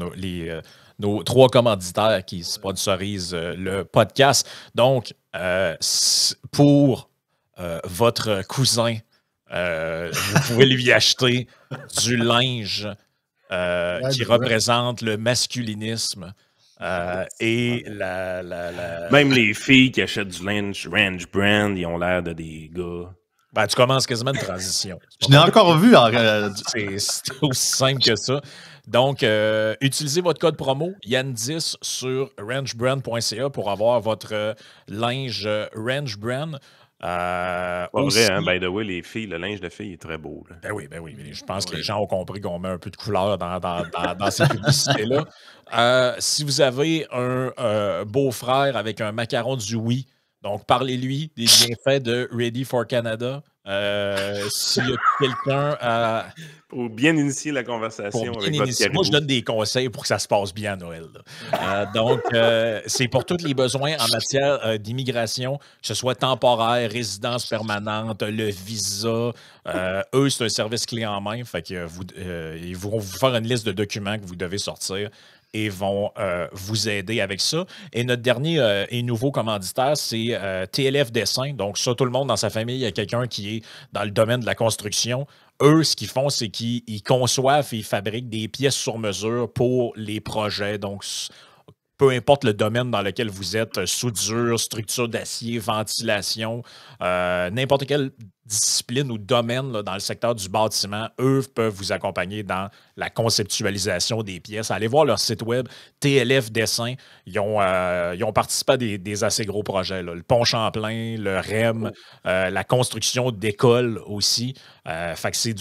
[SPEAKER 6] nos 3 commanditaires qui sponsorisent le podcast. Donc, pour votre cousin, vous pouvez lui acheter du linge qui représente le masculinisme. Et
[SPEAKER 1] Même les filles qui achètent du linge Ranch Brand, ils ont l'air de des gars.
[SPEAKER 6] Ben, tu commences quasiment une transition.
[SPEAKER 2] Je l'ai encore vu.
[SPEAKER 6] C'est aussi simple que ça. Donc, utilisez votre code promo Yann10 sur ranchbrand.ca pour avoir votre linge Ranch Brand.
[SPEAKER 1] Aussi... vrai, hein? By the way, les filles, le linge de filles est très beau. Là.
[SPEAKER 6] Ben oui. Je pense que les gens ont compris qu'on met un peu de couleur dans ces publicités-là. Si vous avez un beau-frère avec un macaron du oui, donc parlez-lui des bienfaits de Ready for Canada. S'il y a quelqu'un
[SPEAKER 1] pour bien initier la conversation avec votre caribou.
[SPEAKER 6] Moi, je donne des conseils pour que ça se passe bien à Noël. Donc, c'est pour tous les besoins en matière d'immigration, que ce soit temporaire, résidence permanente, le visa. Eux, c'est un service clé en main. Fait que ils vont vous faire une liste de documents que vous devez sortir et vont vous aider avec ça. Et notre dernier et nouveau commanditaire, c'est TLF Dessin. Donc, ça, tout le monde dans sa famille, il y a quelqu'un qui est dans le domaine de la construction. Eux, ce qu'ils font, c'est qu'ils conçoivent et ils fabriquent des pièces sur mesure pour les projets. Donc, peu importe le domaine dans lequel vous êtes, soudure, structure d'acier, ventilation, n'importe quelle discipline ou domaine là, dans le secteur du bâtiment, eux peuvent vous accompagner dans la conceptualisation des pièces. Allez voir leur site web, TLF Dessin. Ils ont participé à des assez gros projets. Là. Le Pont Champlain, le REM, la construction d'écoles aussi. Fait que c'est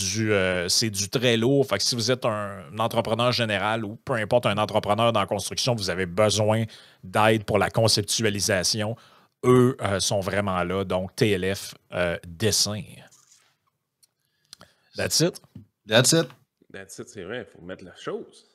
[SPEAKER 6] du très lourd. Fait que si vous êtes un entrepreneur général ou peu importe un entrepreneur dans la construction, vous avez besoin d'aide pour la conceptualisation. Eux sont vraiment là. Donc, TLF Dessin. That's it.
[SPEAKER 2] That's it.
[SPEAKER 1] That's it, c'est vrai. Il faut mettre la chose.